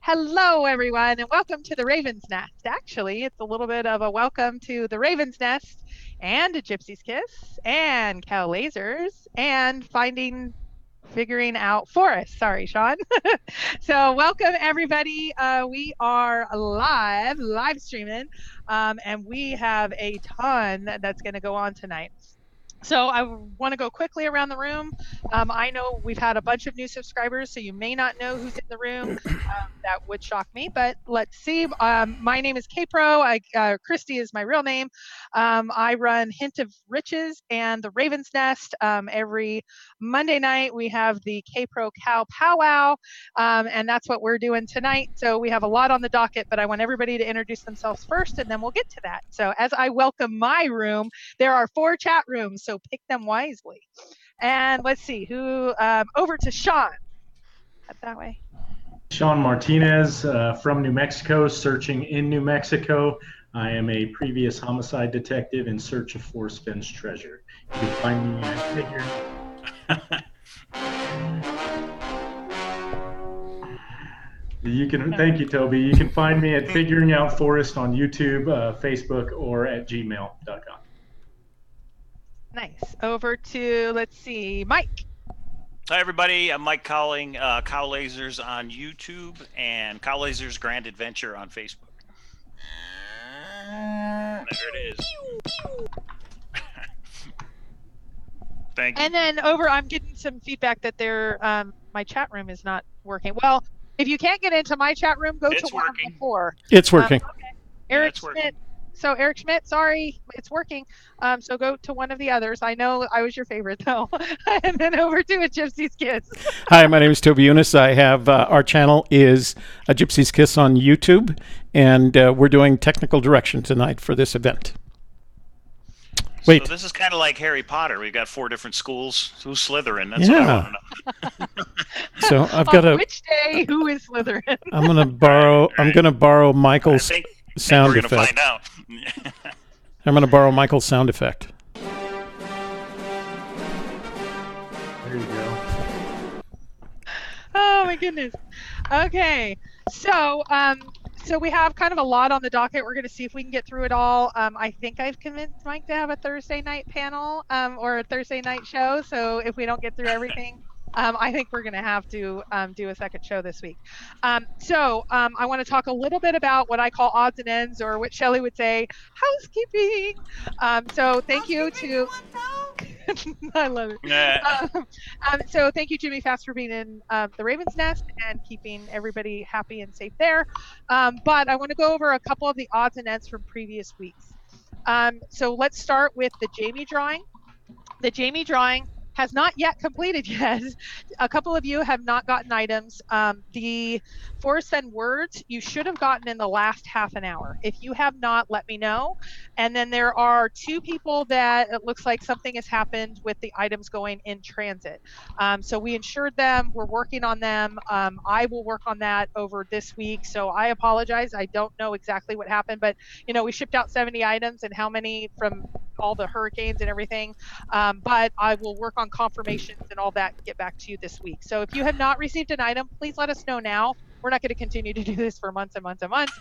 Hello, everyone, and welcome to the Raven's Nest. Actually, it's a little bit of a welcome to the Raven's Nest and a Gypsy's Kiss and Cow Lasers and figuring out Forrest. Sorry, Sean. So, welcome everybody. We are live streaming, and we have a ton that's going to go on tonight. So I want to go quickly around the room. I know we've had a bunch of new subscribers, so you may not know who's in the room. That would shock me, but let's see. My name is Kpro. Christy is my real name. I run Hint of Riches and the Raven's Nest. Every Monday night we have the Kpro Cow Powwow, and that's what we're doing tonight. So we have a lot on the docket, but I want everybody to introduce themselves first, and then we'll get to that. So as I welcome my room, there are 4 chat rooms, so pick them wisely. And let's see who, over to Sean. That way. Sean Martinez from New Mexico, searching in New Mexico. I am a previous homicide detective in search of Forrest Fenn's treasure. You can find me at Thank you, Toby. You can find me at Figuring Out Forrest on YouTube, Facebook, or at gmail.com. Nice. Over to, let's see, Mike. Hi, everybody. I'm Mike Cowling, Cow Lasers on YouTube and Cow Lasers Grand Adventure on Facebook. There it is. Thank you. And then I'm getting some feedback that my chat room is not working. Well, if you can't get into my chat room, go to one of the 4. It's working. Okay. Eric Schmidt. So Eric Schmidt, sorry, it's working. So go to one of the others. I know I was your favorite though. And then over to a Gypsy's Kiss. Hi, my name is Toby Eunice. I have our channel is a Gypsy's Kiss on YouTube, and we're doing technical direction tonight for this event. Wait. So this is kind of like Harry Potter. We've got 4 different schools. Who's Slytherin? That's Yeah. what I want to know. So I've got On which day, who is Slytherin? I'm gonna borrow Michael's sound effect. We're gonna find out. I'm gonna borrow Michael's sound effect. There you go. Oh my goodness. Okay. So we have kind of a lot on the docket. We're going to see if we can get through it all. I think I've convinced Mike to have a Thursday night panel or a Thursday night show. So if we don't get through everything, I think we're going to have to do a second show this week. I want to talk a little bit about what I call odds and ends, or what Shelley would say, housekeeping. So thank you to... I love it. Yeah. So thank you, Jimmy Fast, for being in the Raven's Nest and keeping everybody happy and safe there. But I want to go over a couple of the odds and ends from previous weeks. So let's start with the Jamie drawing. The Jamie drawing has not yet completed yet. A couple of you have not gotten items. The Forrest Fenn words you should have gotten in the last half an hour. If you have not, let me know. And then there are 2 people that it looks like something has happened with the items going in transit. So we insured them. We're working on them. I will work on that over this week. So I apologize. I don't know exactly what happened, but we shipped out 70 items, and how many from all the hurricanes and everything. But I will work on confirmations and all that and get back to you this week. So if you have not received an item, please let us know now. We're not going to continue to do this for months and months and months.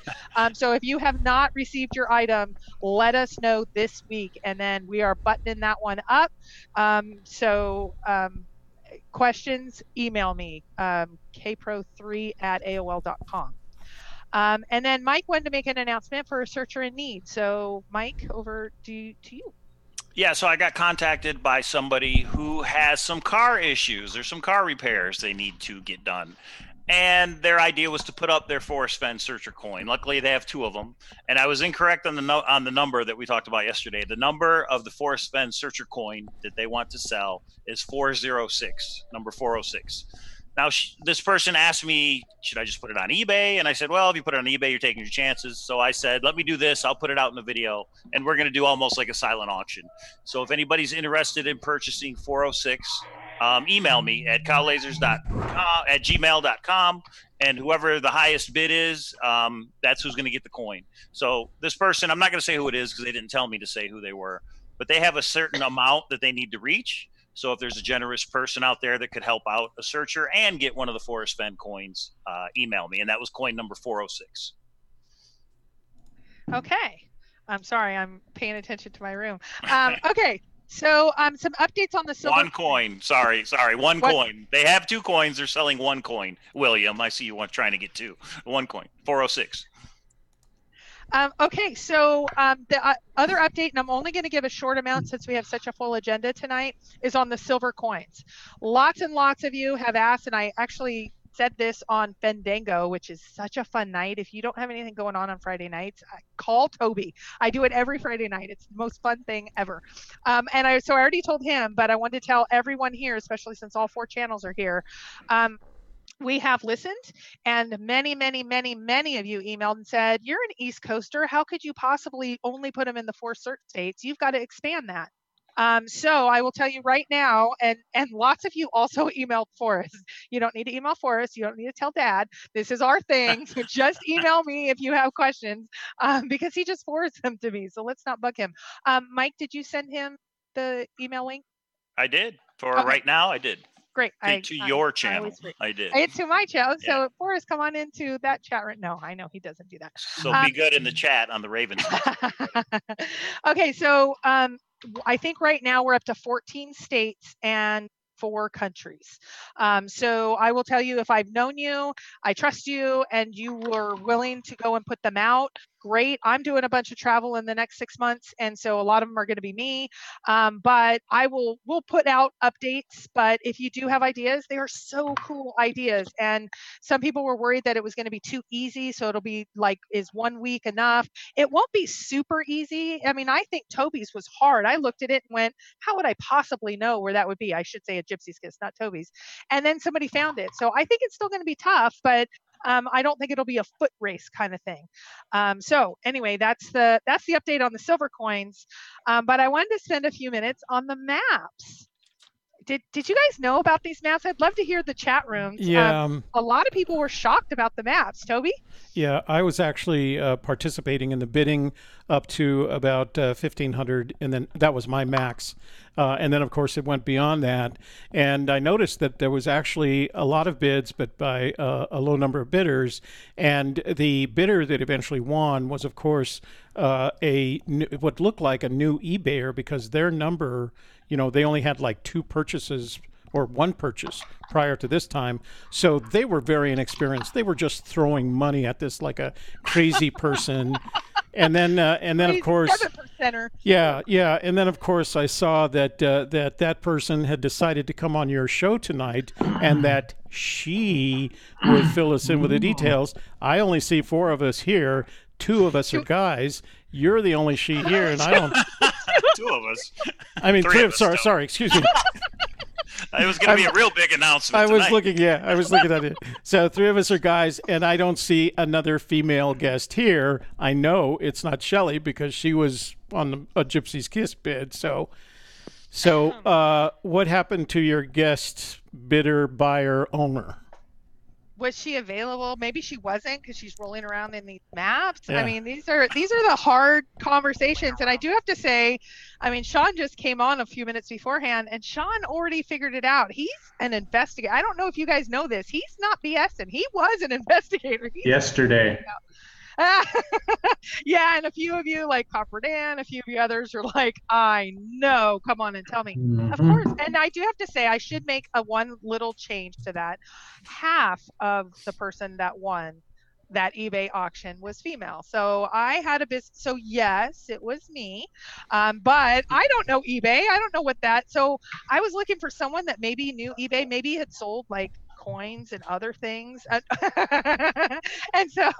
So if you have not received your item, let us know this week, and then we are buttoning that one up. Questions, email me, kpro3@aol.com. And then Mike wanted to make an announcement for a searcher in need. So Mike, over to you. Yeah, so I got contacted by somebody who has some car issues. There's some car repairs they need to get done. And their idea was to put up their Forrest Fenn searcher coin. Luckily, they have 2 of them. And I was incorrect on the number that we talked about yesterday. The number of the Forrest Fenn searcher coin that they want to sell is 406, number 406. Now, this person asked me, should I just put it on eBay? And I said, well, if you put it on eBay, you're taking your chances. So I said, let me do this. I'll put it out in the video, and we're going to do almost like a silent auction. So if anybody's interested in purchasing 406, email me at cowlasers.gmail.com, and whoever the highest bid is, that's who's going to get the coin. So this person, I'm not going to say who it is because they didn't tell me to say who they were, but they have a certain amount that they need to reach. So if there's a generous person out there that could help out a searcher and get one of the Forrest Fenn coins, email me. And that was coin number 406. Okay. I'm sorry, I'm paying attention to my room. Okay. So some updates on the silver. One coin. Sorry. One What? coin. They have 2 coins. They're selling 1 coin. William, I see you trying to get 2. 1 coin. 406. Okay, so the other update, and I'm only going to give a short amount since we have such a full agenda tonight, is on the silver coins. Lots and lots of you have asked, and I actually said this on Fandango, which is such a fun night. If you don't have anything going on Friday nights, call Toby. I do it every Friday night. It's the most fun thing ever. So I already told him, but I wanted to tell everyone here, especially since all 4 channels are here. We have listened, and many of you emailed and said, you're an East Coaster. How could you possibly only put them in the 4 search states? You've got to expand that. So I will tell you right now, and lots of you also emailed Forrest. You don't need to email Forrest. You don't need to tell Dad. This is our thing. So just email me if you have questions, because he just forwards them to me. So let's not bug him. Mike, did you send him the email link? I did. Right now, I did. Great. To your channel. I did. It's to my channel. Yeah. So Forrest, come on into that chat right now. I know he doesn't do that. So be good in the chat on the Ravens. Okay, so I think right now we're up to 14 states and 4 countries. So I will tell you, if I've known you, I trust you, and you were willing to go and put them out, great. I'm doing a bunch of travel in the next 6 months, and so a lot of them are going to be me. But we'll put out updates. But if you do have ideas, they are so cool ideas. And some people were worried that it was going to be too easy. So it'll be like, is 1 week enough? It won't be super easy. I mean, I think Toby's was hard. I looked at it and went, how would I possibly know where that would be? I should say a Gypsy's Kiss, not Toby's. And then somebody found it. So I think it's still going to be tough, but I don't think it'll be a foot race kind of thing. So anyway, that's the update on the silver coins. But I wanted to spend a few minutes on the maps. Did you guys know about these maps? I'd love to hear the chat rooms. Yeah. A lot of people were shocked about the maps. Toby? Yeah, I was actually participating in the bidding up to about 1,500, and then that was my max. And then, of course, it went beyond that. And I noticed that there was actually a lot of bids, but by a low number of bidders. And the bidder that eventually won was, of course, what looked like a new eBayer, because their number, they only had like 2 purchases or 1 purchase prior to this time. So they were very inexperienced. They were just throwing money at this like a crazy person. And then of course, 7%er. Yeah. And then of course I saw that that person had decided to come on your show tonight, and that she would fill us in with the details. I only see 4 of us here. 2 of us are guys. You're the only she here, and I don't. 2 of us. I mean, 3 of us. Sorry. Excuse me. It was going to be a real big announcement. I was looking at it. So 3 of us are guys, and I don't see another female guest here. I know it's not Shelley because she was on a Gypsy's Kiss bid. So what happened to your guest bidder, buyer, owner? Was she available? Maybe she wasn't, because she's rolling around in these maps. Yeah. I mean, these are the hard conversations. And I do have to say, I mean, Sean just came on a few minutes beforehand, and Sean already figured it out. He's an investigator. I don't know if you guys know this. He's not BSing. He was an investigator. Yesterday. Yeah, and a few of you, like Copper Dan, a few of you others are like, I know, come on and tell me. Of course. And I do have to say, I should make one little change to that. Half of the person that won that eBay auction was female. So I had a business. So yes, it was me. But I don't know eBay. I don't know what that. So I was looking for someone that maybe knew eBay, maybe had sold like coins and other things. And so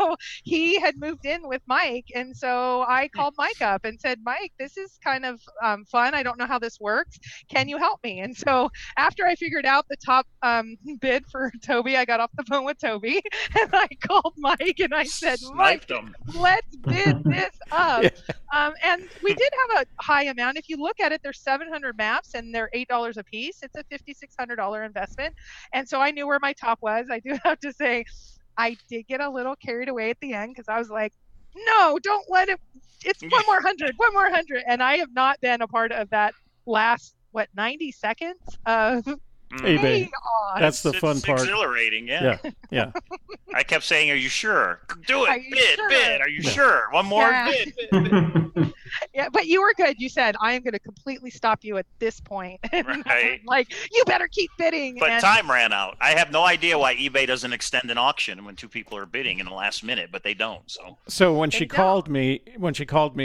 he had moved in with Mike. And so I called Mike up and said, Mike, this is kind of fun. I don't know how this works. Can you help me? And so after I figured out the top bid for Toby, I got off the phone with Toby and I called Mike and I said, Mike, let's bid this up. And we did have a high amount. If you look at it, there's 700 maps and they're $8 a piece. It's a $5,600 investment. And so I knew where my top was. I do have to say, I did get a little carried away at the end because I was like, no, don't let it. It's one more hundred. And I have not been a part of that last what, 90 seconds of eBay. chaos. That's the fun It's part. exhilarating, yeah. Yeah. I kept saying, "Are you sure? Do Are it, you bid, sure? bid. Are you Yeah. sure? One more, Yeah. bid." Yeah, but you were good. You said, I am going to completely stop you at this point. And I was Right. like, you better keep bidding. But And time ran out. I have no idea why eBay doesn't extend an auction when two people are bidding in the last minute, but they don't. So when They she don't. called me,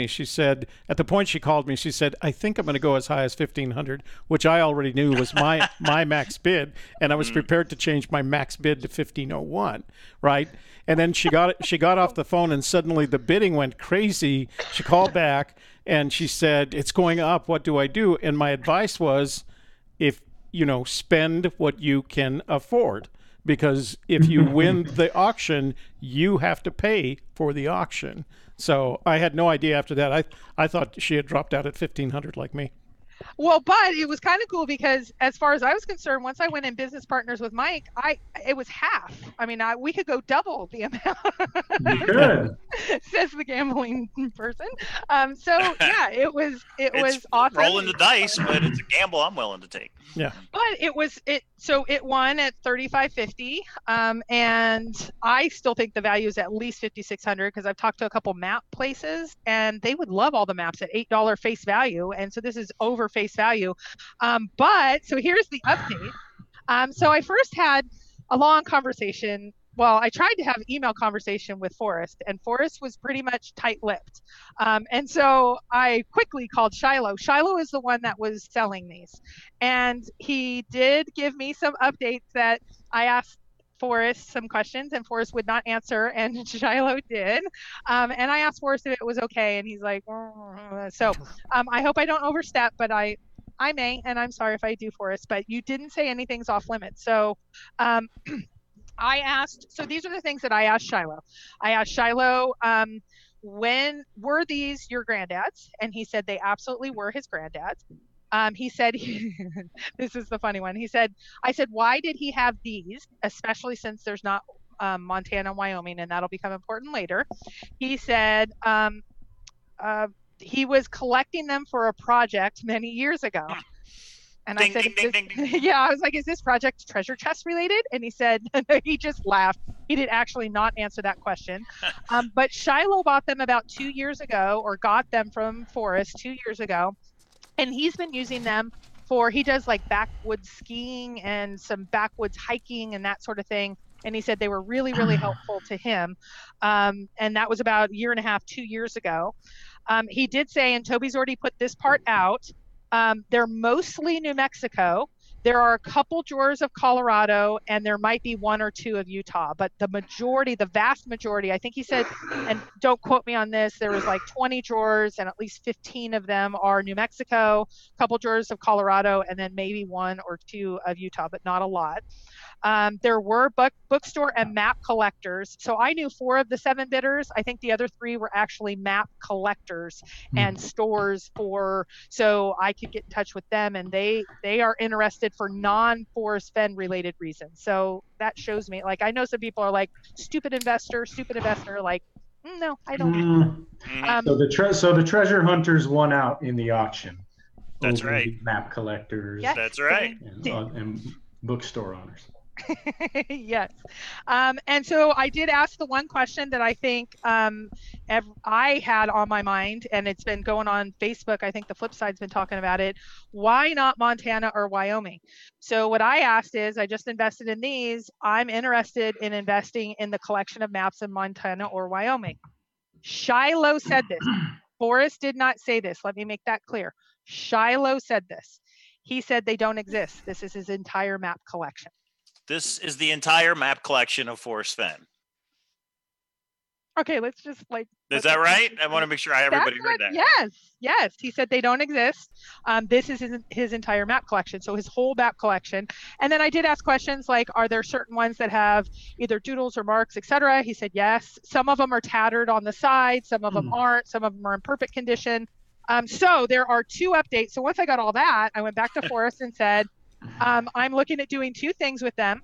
she said, at the point she called me, she said, I think I'm going to go as high as 1,500, which I already knew was my max bid, and I was prepared to change my max bid to 1,501, right? And then she got off the phone, and suddenly the bidding went crazy. She called back and she said, it's going up. What do I do? And my advice was, if spend what you can afford, because if you win the auction, you have to pay for the auction. So I had no idea after that. I thought she had dropped out at 1,500 like me. well, but it was kind of cool because as far as I was concerned, once I went in business partners with Mike, it was half. I mean, we could go double the amount. You could. Says the gambling person. So yeah, it was It's awesome. rolling the dice, but it's a gamble I'm willing to take. Yeah. But it won at 35.50, and I still think the value is at least 5,600 because I've talked to a couple map places and they would love all the maps at $8 face value, and so this is over face value. But so here's the update. So I first had a long conversation. Well, I tried to have email conversation with Forrest, and Forrest was pretty much tight-lipped. And so I quickly called Shiloh. Shiloh is the one that was selling these. And he did give me some updates that I asked Forrest some questions, and Forrest would not answer, and Shiloh did. And I asked Forrest if it was okay, and he's like, so I hope I don't overstep, but I may, and I'm sorry if I do, Forrest, but you didn't say anything's off limits. So so these are the things that I asked Shiloh. I asked Shiloh, when were these your granddads? And he said they absolutely were his granddads. He said, this is the funny one. I said, why did he have these, especially since there's not Montana and Wyoming, and that'll become important later. He said he was collecting them for a project many years ago. And Ding, I said, ding, ding, ding, ding. yeah, I was like, is this project treasure chest related? And he said, he just laughed. He did actually not answer that question. But Shiloh bought them about 2 years ago, or got them from Forrest 2 years ago. And he's been using them he does like backwoods skiing and some backwoods hiking and that sort of thing. And he said they were really, really helpful to him. And that was about 1.5 to 2 years ago. He did say, and Toby's already put this part out, they're mostly New Mexico. There are a couple drawers of Colorado, and there might be 1 or 2 of Utah, but the vast majority, I think he said, and don't quote me on this, there was like 20 drawers and at least 15 of them are New Mexico, a couple drawers of Colorado, and then maybe 1 or 2 of Utah, but not a lot. There were bookstore and map collectors. So I knew 4 of the 7 bidders. I think the other 3 were actually map collectors and stores so I could get in touch with them, and they are interested for non-Forrest Fenn related reasons. So that shows me, like, I know some people are like, stupid investor, like, no, I don't. So the treasure hunters won out in the auction. That's over right. the map collectors. Yes, That's right. And bookstore owners. Yes. And so I did ask the one question that I think I had on my mind, and it's been going on Facebook. I think the flip side's been talking about it. Why not Montana or Wyoming? So what I asked is, I just invested in these. I'm interested in investing in the collection of maps in Montana or Wyoming. Shiloh said this. Forrest did not say this. Let me make that clear. Shiloh said this. He said they don't exist. This is his entire map collection. This is the entire map collection of Forrest Fenn. Okay, let's just like. Is that right? I want to make sure everybody heard that. Yes. He said they don't exist. This is his entire map collection, so his whole map collection. And then I did ask questions like, are there certain ones that have either doodles or marks, etc.? He said yes. Some of them are tattered on the side. Some of them aren't. Some of them are in perfect condition. So there are 2 updates. So once I got all that, I went back to Forrest and said, I'm looking at doing 2 things with them.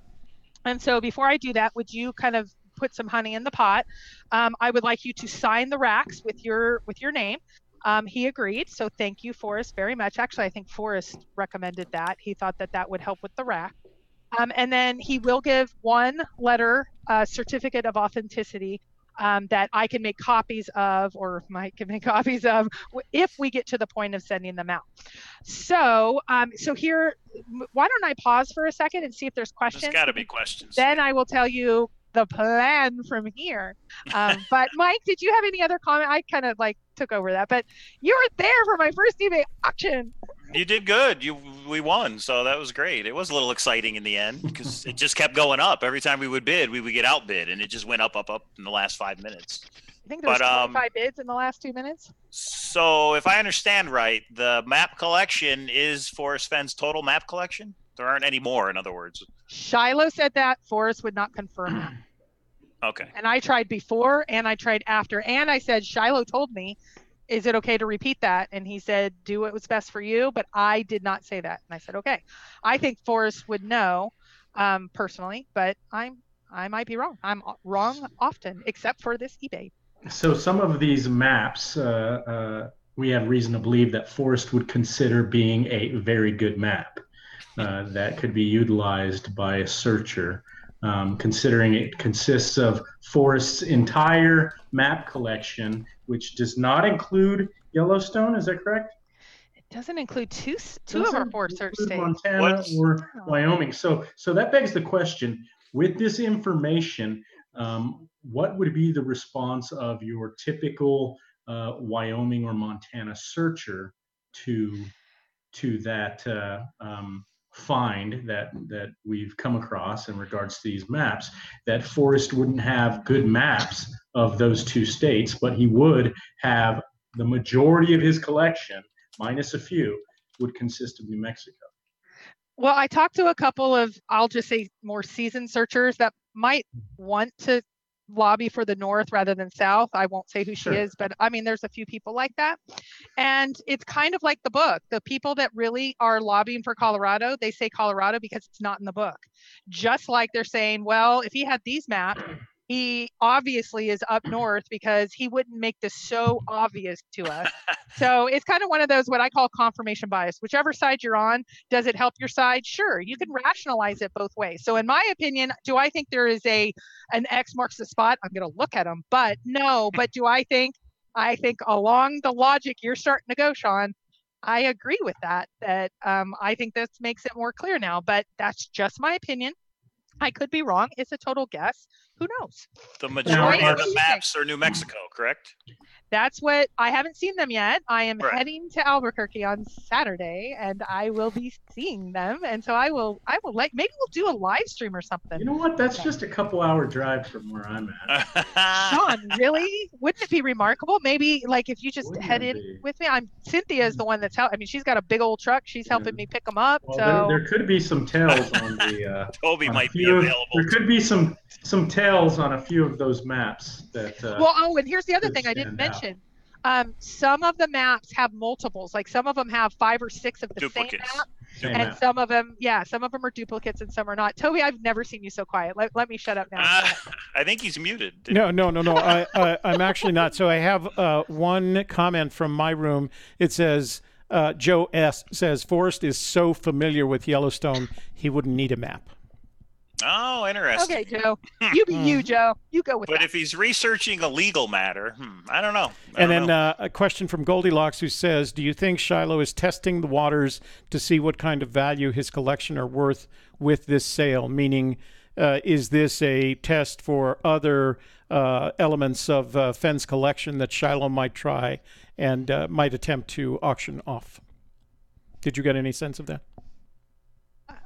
And so before I do that, would you kind of put some honey in the pot? I would like you to sign the racks with your name. He agreed. So thank you, Forrest, very much. Actually, I think Forrest recommended that. He thought that that would help with the rack. And then he will give one letter, certificate of authenticity, that I can make copies of, or Mike can make copies of, if we get to the point of sending them out. So, so here, why don't I pause for a second and see if there's questions? There's got to be questions. Then I will tell you the plan from here. But Mike, did you have any other comment? I kind of like took over that, but you were there for my first eBay auction. You did good. We won, so that was great. It was a little exciting in the end because it just kept going up. Every time we would bid, we would get outbid, and it just went up in the last 5 minutes. I think there was 25 bids in the last 2 minutes. So if I understand right, the map collection is Forrest Fenn's total map collection? There aren't any more, in other words. Shiloh said that. Forrest would not confirm that. Okay. And I tried before and I tried after. And I said, Shiloh told me, is it okay to repeat that? And he said, do what was best for you. But I did not say that. And I said, okay. I think Forrest would know personally, but I might be wrong. I'm wrong often, except for this eBay. So some of these maps, we have reason to believe that Forrest would consider being a very good map that could be utilized by a searcher. Considering it consists of Forrest's entire map collection, which does not include Yellowstone. Is that correct? It doesn't include two of our 4 search states. Montana or Wyoming. So that begs the question, with this information, what would be the response of your typical Wyoming or Montana searcher to that find that we've come across in regards to these maps? That Forrest wouldn't have good maps of those 2 states, but he would have the majority of his collection, minus a few, would consist of New Mexico. Well, I talked to a couple of, I'll just say, more seasoned searchers that might want to lobby for the North rather than South. I won't say who she is, but I mean, there's a few people like that. And it's kind of like the book. The people that really are lobbying for Colorado, they say Colorado because it's not in the book. Just like they're saying, well, if he had these maps, he obviously is up north because he wouldn't make this so obvious to us. So it's kind of one of those, what I call confirmation bias. Whichever side you're on, does it help your side? Sure, you can rationalize it both ways. So in my opinion, do I think there is an X marks the spot? I'm going to look at them, but no. But do I think along the logic you're starting to go, Sean, I agree with that I think this makes it more clear now, but that's just my opinion. I could be wrong. It's a total guess. Who knows? The majority of the maps are New Mexico, correct? That's what I haven't seen them yet. I am heading to Albuquerque on Saturday, and I will be seeing them. And so I will maybe we'll do a live stream or something. You know what? That's just a couple-hour drive from where I'm at. Sean, really? Wouldn't it be remarkable? Maybe like if you just headed with me. Cynthia is the one that's helping. I mean, she's got a big old truck. She's helping me pick them up. Well, so there could be some tails on the. Toby might be available. There could be some tails on a few of those maps that. And here's the other thing I didn't mention. Some of the maps have multiples. Like some of them have 5 or 6 of the duplicates. same map. And some of them are duplicates and some are not. Toby, I've never seen you so quiet. Let me shut up now. I think he's muted. No. I'm actually not. So I have one comment from my room. It says, Joe S. says, Forrest is so familiar with Yellowstone, he wouldn't need a map. Oh, interesting. Okay, Joe. You be you, Joe. You go with that. But if he's researching a legal matter, I don't know. A question from Goldilocks who says, do you think Shiloh is testing the waters to see what kind of value his collection are worth with this sale? Meaning, is this a test for other elements of Fenn's collection that Shiloh might try and might attempt to auction off? Did you get any sense of that?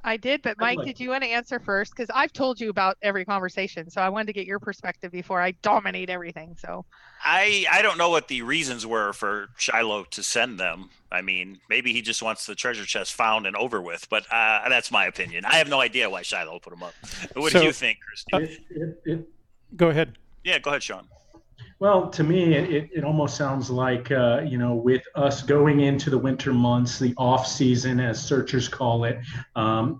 I did, but Mike, did you want to answer first? Because I've told you about every conversation, so I wanted to get your perspective before I dominate everything. So I don't know what the reasons were for Shiloh to send them. I mean, maybe he just wants the treasure chest found and over with, but that's my opinion. I have no idea why Shiloh put them up. What did you think, Christy? Go ahead. Yeah, go ahead, Sean. Well, to me, it almost sounds like, with us going into the winter months, the off season, as searchers call it,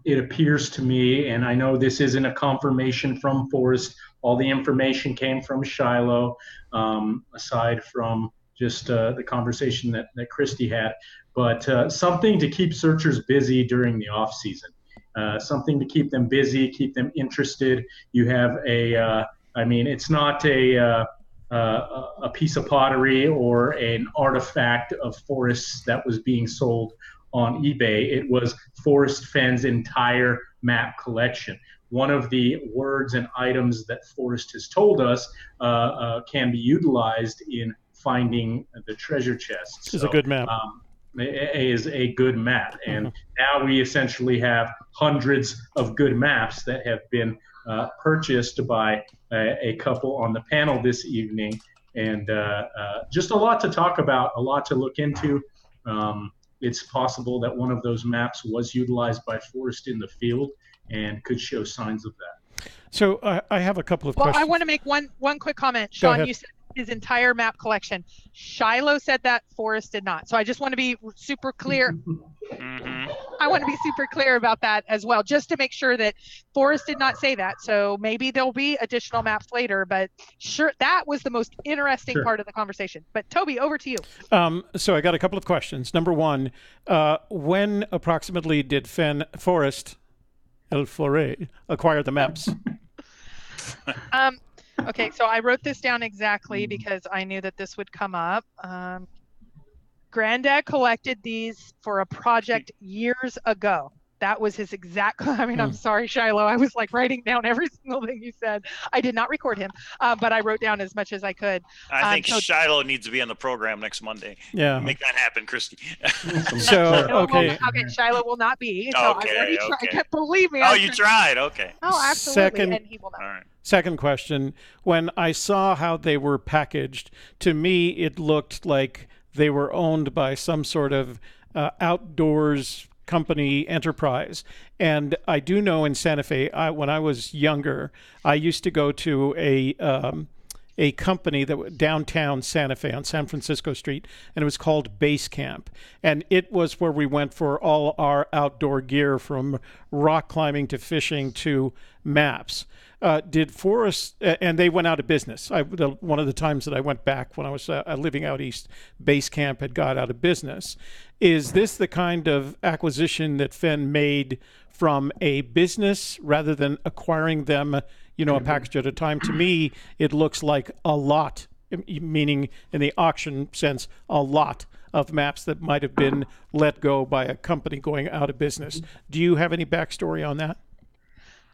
it appears to me, and I know this isn't a confirmation from Forrest, all the information came from Shiloh, aside from just the conversation that Christy had, but something to keep searchers busy during the off season. Something to keep them busy, keep them interested. You have I mean, it's not a piece of pottery or an artifact of Forrest's that was being sold on eBay. It was Forrest Fenn's entire map collection. One of the words and items that Forrest has told us can be utilized in finding the treasure chest. Is a good map. Is a good map. And now we essentially have hundreds of good maps that have been purchased by a couple on the panel this evening. And just a lot to talk about, a lot to look into. It's possible that one of those maps was utilized by Forrest in the field and could show signs of that. So I have a couple of questions. Well, I want to make one quick comment. Sean, you said his entire map collection. Shiloh said that, Forrest did not. So I just want to be super clear. I want to be super clear about that as well, just to make sure that Forrest did not say that. So maybe there'll be additional maps later, but sure, that was the most interesting part of the conversation. But Toby, over to you. So I got a couple of questions. Number one, when approximately did Forrest El Foray acquire the maps? Okay, so I wrote this down exactly because I knew that this would come up. Granddad collected these for a project years ago. That was his exact, I mean, I'm sorry, Shiloh. I was like writing down every single thing you said. I did not record him, but I wrote down as much as I could. I think Shiloh needs to be on the program next Monday. Yeah. Make that happen, Christy. So, okay. Okay, Shiloh will not be. So Okay, okay. Believe me. Oh, you tried. Okay. Oh, absolutely. And he will not. All right. Second question. When I saw how they were packaged, to me, it looked like they were owned by some sort of outdoors company enterprise. And I do know in Santa Fe, when I was younger, I used to go to a company that downtown Santa Fe on San Francisco Street, and it was called Base Camp. And it was where we went for all our outdoor gear, from rock climbing to fishing to maps. Did Forrest, and they went out of business. One of the times that I went back when I was living out east, Base Camp had got out of business. Is this the kind of acquisition that Fenn made from a business rather than acquiring them, a package at a time? To me, it looks like a lot, meaning in the auction sense, a lot of maps that might have been let go by a company going out of business. Do you have any backstory on that?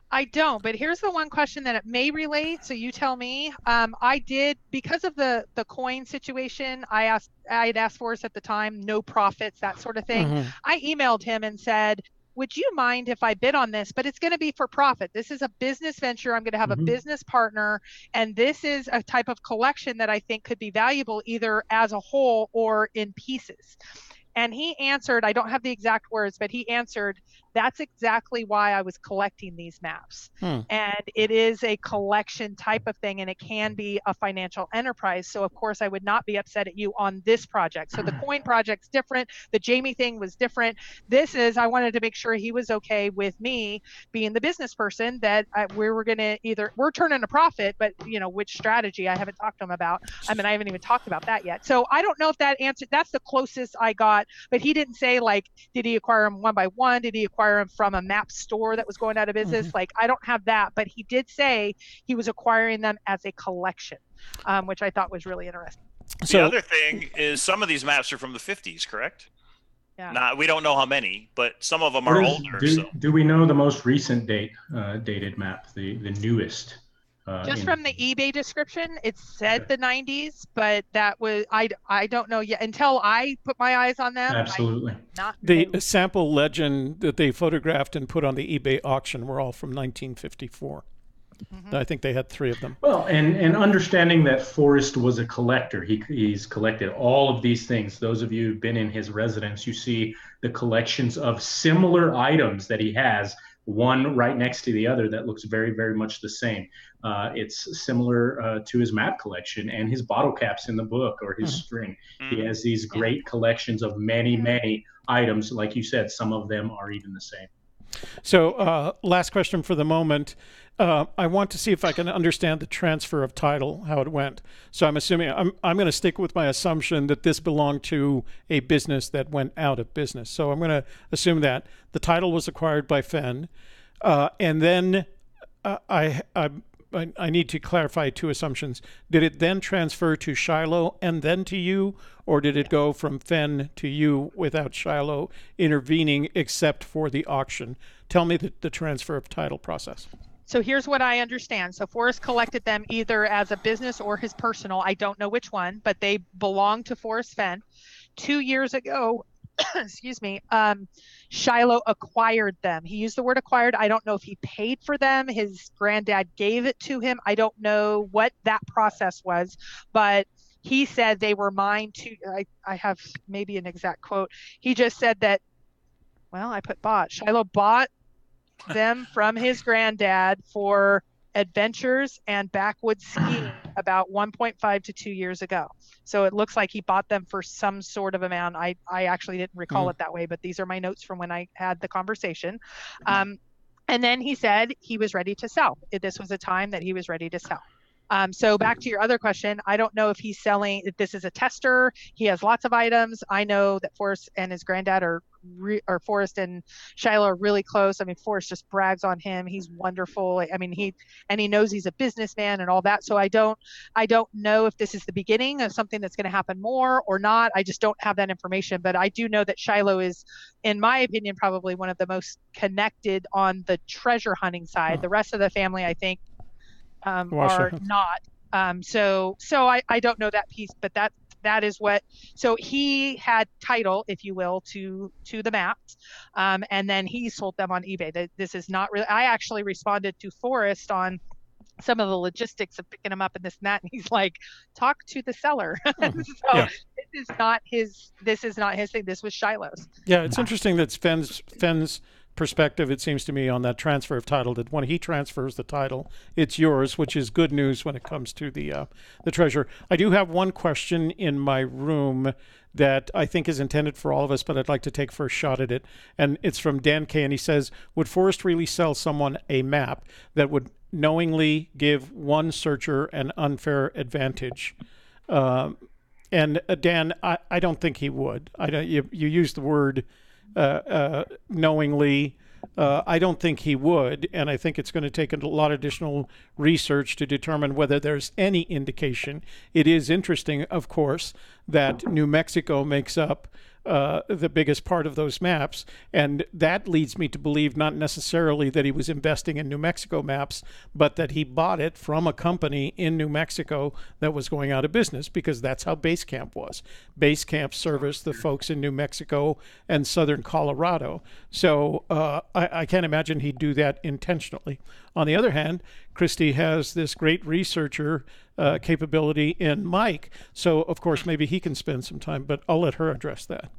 I don't, but here's the one question that it may relate. So you tell me. I did, because of the coin situation, I had asked Forrest at the time, no profits, that sort of thing. I emailed him and said, would you mind if I bid on this? But it's going to be for profit. This is a business venture. I'm going to have a business partner. And this is a type of collection that I think could be valuable either as a whole or in pieces. And he answered, I don't have the exact words, but he answered, that's exactly why I was collecting these maps. And it is a collection type of thing, and it can be a financial enterprise. So of course I would not be upset at you on this project. So the coin project's different. The Jamie thing was different. I wanted to make sure he was okay with me being the business person, that we were going to we're turning a profit, but which strategy I haven't talked to him about. I mean, I haven't even talked about that yet. So I don't know if that answered, that's the closest I got, but he didn't say did he acquire them one by one? Did he acquire them from a map store that was going out of business? I don't have that, but he did say he was acquiring them as a collection, which I thought was really interesting. The other thing is some of these maps are from the 50s, correct? Yeah. We don't know how many, but some of them are older. Do we know the most recent dated map, the newest? Just from the eBay description, it said the 90s, but that was I don't know yet until I put my eyes on them. Absolutely. The sample legend that they photographed and put on the eBay auction were all from 1954. I think they had 3 of them. Well, and understanding that Forrest was a collector, he's collected all of these things. Those of you who've been in his residence, you see the collections of similar items that he has, one right next to the other that looks very, very much the same. It's similar to his map collection and his bottle caps in the book, or his string. He has these great collections of many, many items. Like you said, some of them are even the same. So, last question for the moment. I want to see if I can understand the transfer of title, how it went. So I'm going to stick with my assumption that this belonged to a business that went out of business. So I'm going to assume that the title was acquired by Fenn, and then uh, I, I I need to clarify two assumptions. Did it then transfer to Shiloh and then to you, or did it go from Fenn to you without Shiloh intervening except for the auction? Tell me the transfer of title process. So here's what I understand. So Forrest collected them either as a business or his personal. I don't know which one, but they belong to Forrest Fenn. 2 years ago, excuse me, Shiloh acquired them. He used the word acquired. I don't know if he paid for them. His granddad gave it to him. I don't know what that process was, but he said they were mine to, I have maybe an exact quote. He just said that, well, I put bought. Shiloh bought them from his granddad for adventures and backwoods skiing about 1.5 to 2 years ago. So it looks like he bought them for some sort of amount. I actually didn't recall it that way, but these are my notes from when I had the conversation. And then he said he was ready to sell. This was a time that he was ready to sell. So back to your other question, I don't know if he's selling, if this is a tester. He has lots of items. I know that Forrest and his granddad or Forrest and Shiloh are really close. I mean, Forrest just brags on him. He's wonderful. I mean, he knows he's a businessman and all that. So I don't know if this is the beginning of something that's going to happen more or not. I just don't have that information. But I do know that Shiloh is, in my opinion, probably one of the most connected on the treasure hunting side. The rest of the family, I think, are not. So I don't know that piece, but that is what. So he had title, if you will, to the maps, and then he sold them on eBay. This is not really. I actually responded to Forrest on some of the logistics of picking them up and this and that, and he's like, talk to the seller. So Yeah. this is not his. This is not his thing. This was Shiloh's. Yeah, it's interesting that Fenn's perspective, it seems to me, on that transfer of title, that when he transfers the title, it's yours, which is good news when it comes to the treasure. I do have one question in my room that I think is intended for all of us, but I'd like to take first shot at it. And it's from Dan K. And he says, would Forrest really sell someone a map that would knowingly give one searcher an unfair advantage? And Dan, I don't think he would. I don't. You used the word knowingly. I don't think he would, and I think it's going to take a lot of additional research to determine whether there's any indication. It is interesting, of course, that New Mexico makes up the biggest part of those maps, and that leads me to believe not necessarily that he was investing in New Mexico maps, but that he bought it from a company in New Mexico that was going out of business, because that's how Basecamp was. Basecamp serviced the folks in New Mexico and southern Colorado. So I can't imagine he'd do that intentionally. On the other hand, Christy has this great researcher capability in Mike. So, of course, maybe he can spend some time, but I'll let her address that.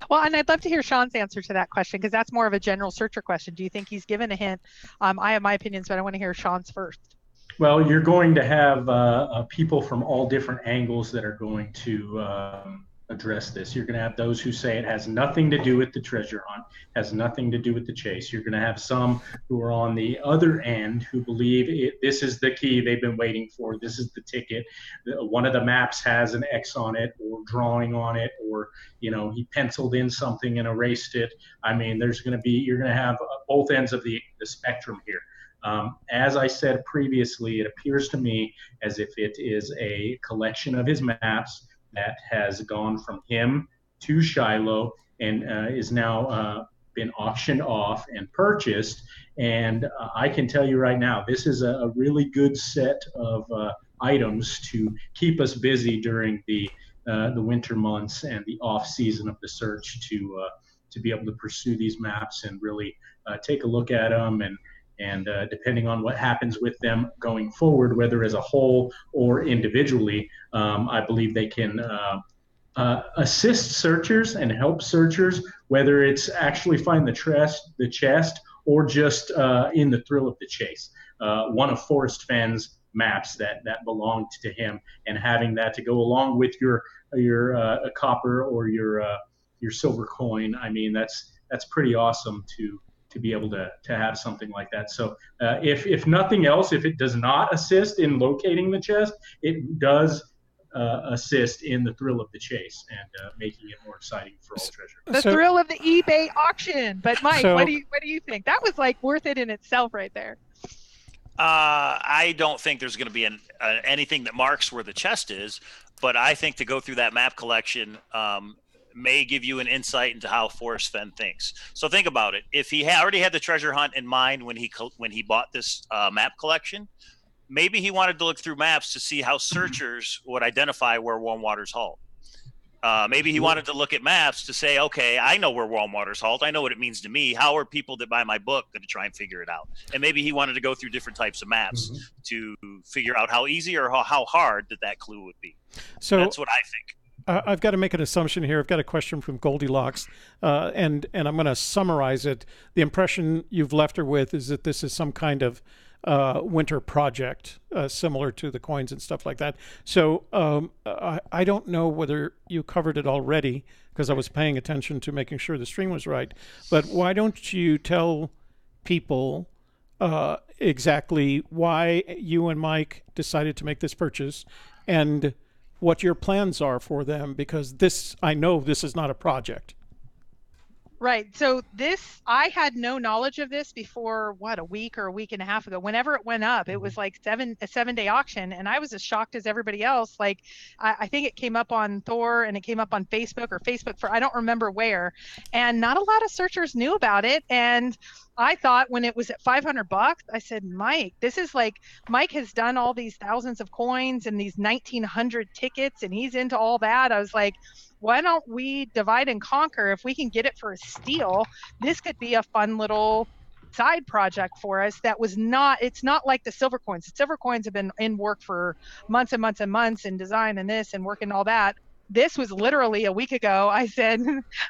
Well, and I'd love to hear Sean's answer to that question, because that's more of a general searcher question. Do you think he's given a hint? I have my opinions, but I want to hear Sean's first. Well, you're going to have people from all different angles that are going to address this. You're going to have those who say it has nothing to do with the treasure hunt, has nothing to do with the chase. You're going to have some who are on the other end who believe this is the key they've been waiting for. This is the ticket. One of the maps has an X on it or drawing on it, or he penciled in something and erased it. I mean, you're going to have both ends of the spectrum here. As I said previously, it appears to me as if it is a collection of his maps that has gone from him to Shiloh and is now been auctioned off and purchased. And I can tell you right now, this is a really good set of items to keep us busy during the winter months and the off season of the search, to be able to pursue these maps and really take a look at them, and depending on what happens with them going forward, whether as a whole or individually, I believe they can assist searchers and help searchers, whether it's actually find the chest or just in the thrill of the chase. One of Forrest Fenn's maps that belonged to him, and having that to go along with your copper or your silver coin. I mean, that's pretty awesome to to be able to have something like that. So if nothing else, if it does not assist in locating the chest, it does assist in the thrill of the chase and making it more exciting for all treasure. The thrill of the eBay auction. But Mike, what do you think? That was like worth it in itself right there. I don't think there's going to be anything that marks where the chest is, but I think to go through that map collection may give you an insight into how Forrest Fenn thinks. So think about it. If he already had the treasure hunt in mind when he bought this map collection, maybe he wanted to look through maps to see how searchers would identify where warm waters halt. Maybe he wanted to look at maps to say, okay, I know where warm waters halt. I know what it means to me. How are people that buy my book going to try and figure it out? And maybe he wanted to go through different types of maps to figure out how easy or how hard that clue would be. So that's what I think. I've got to make an assumption here. I've got a question from Goldilocks, and I'm going to summarize it. The impression you've left her with is that this is some kind of winter project, similar to the coins and stuff like that. So I don't know whether you covered it already, because I was paying attention to making sure the stream was right. But why don't you tell people exactly why you and Mike decided to make this purchase and what your plans are for them? Because I know this is not a project. Right. So I had no knowledge of this before, a week or a week and a half ago. Whenever it went up, it was like a 7-day auction. And I was as shocked as everybody else. Like, I think it came up on Thor and it came up on Facebook I don't remember where. And not a lot of searchers knew about it. And I thought when it was at $500, I said, Mike, this is like, Mike has done all these thousands of coins and these 1,900 tickets, and he's into all that. I was like, why don't we divide and conquer? If we can get it for a steal, this could be a fun little side project for us. It's not like the silver coins. The silver coins have been in work for months and months and months in design and this and working all that. This was literally a week ago. I said,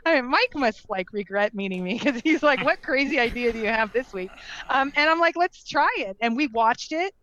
Mike must regret meeting me, because he's like, what crazy idea do you have this week? And I'm like, let's try it. And we watched it.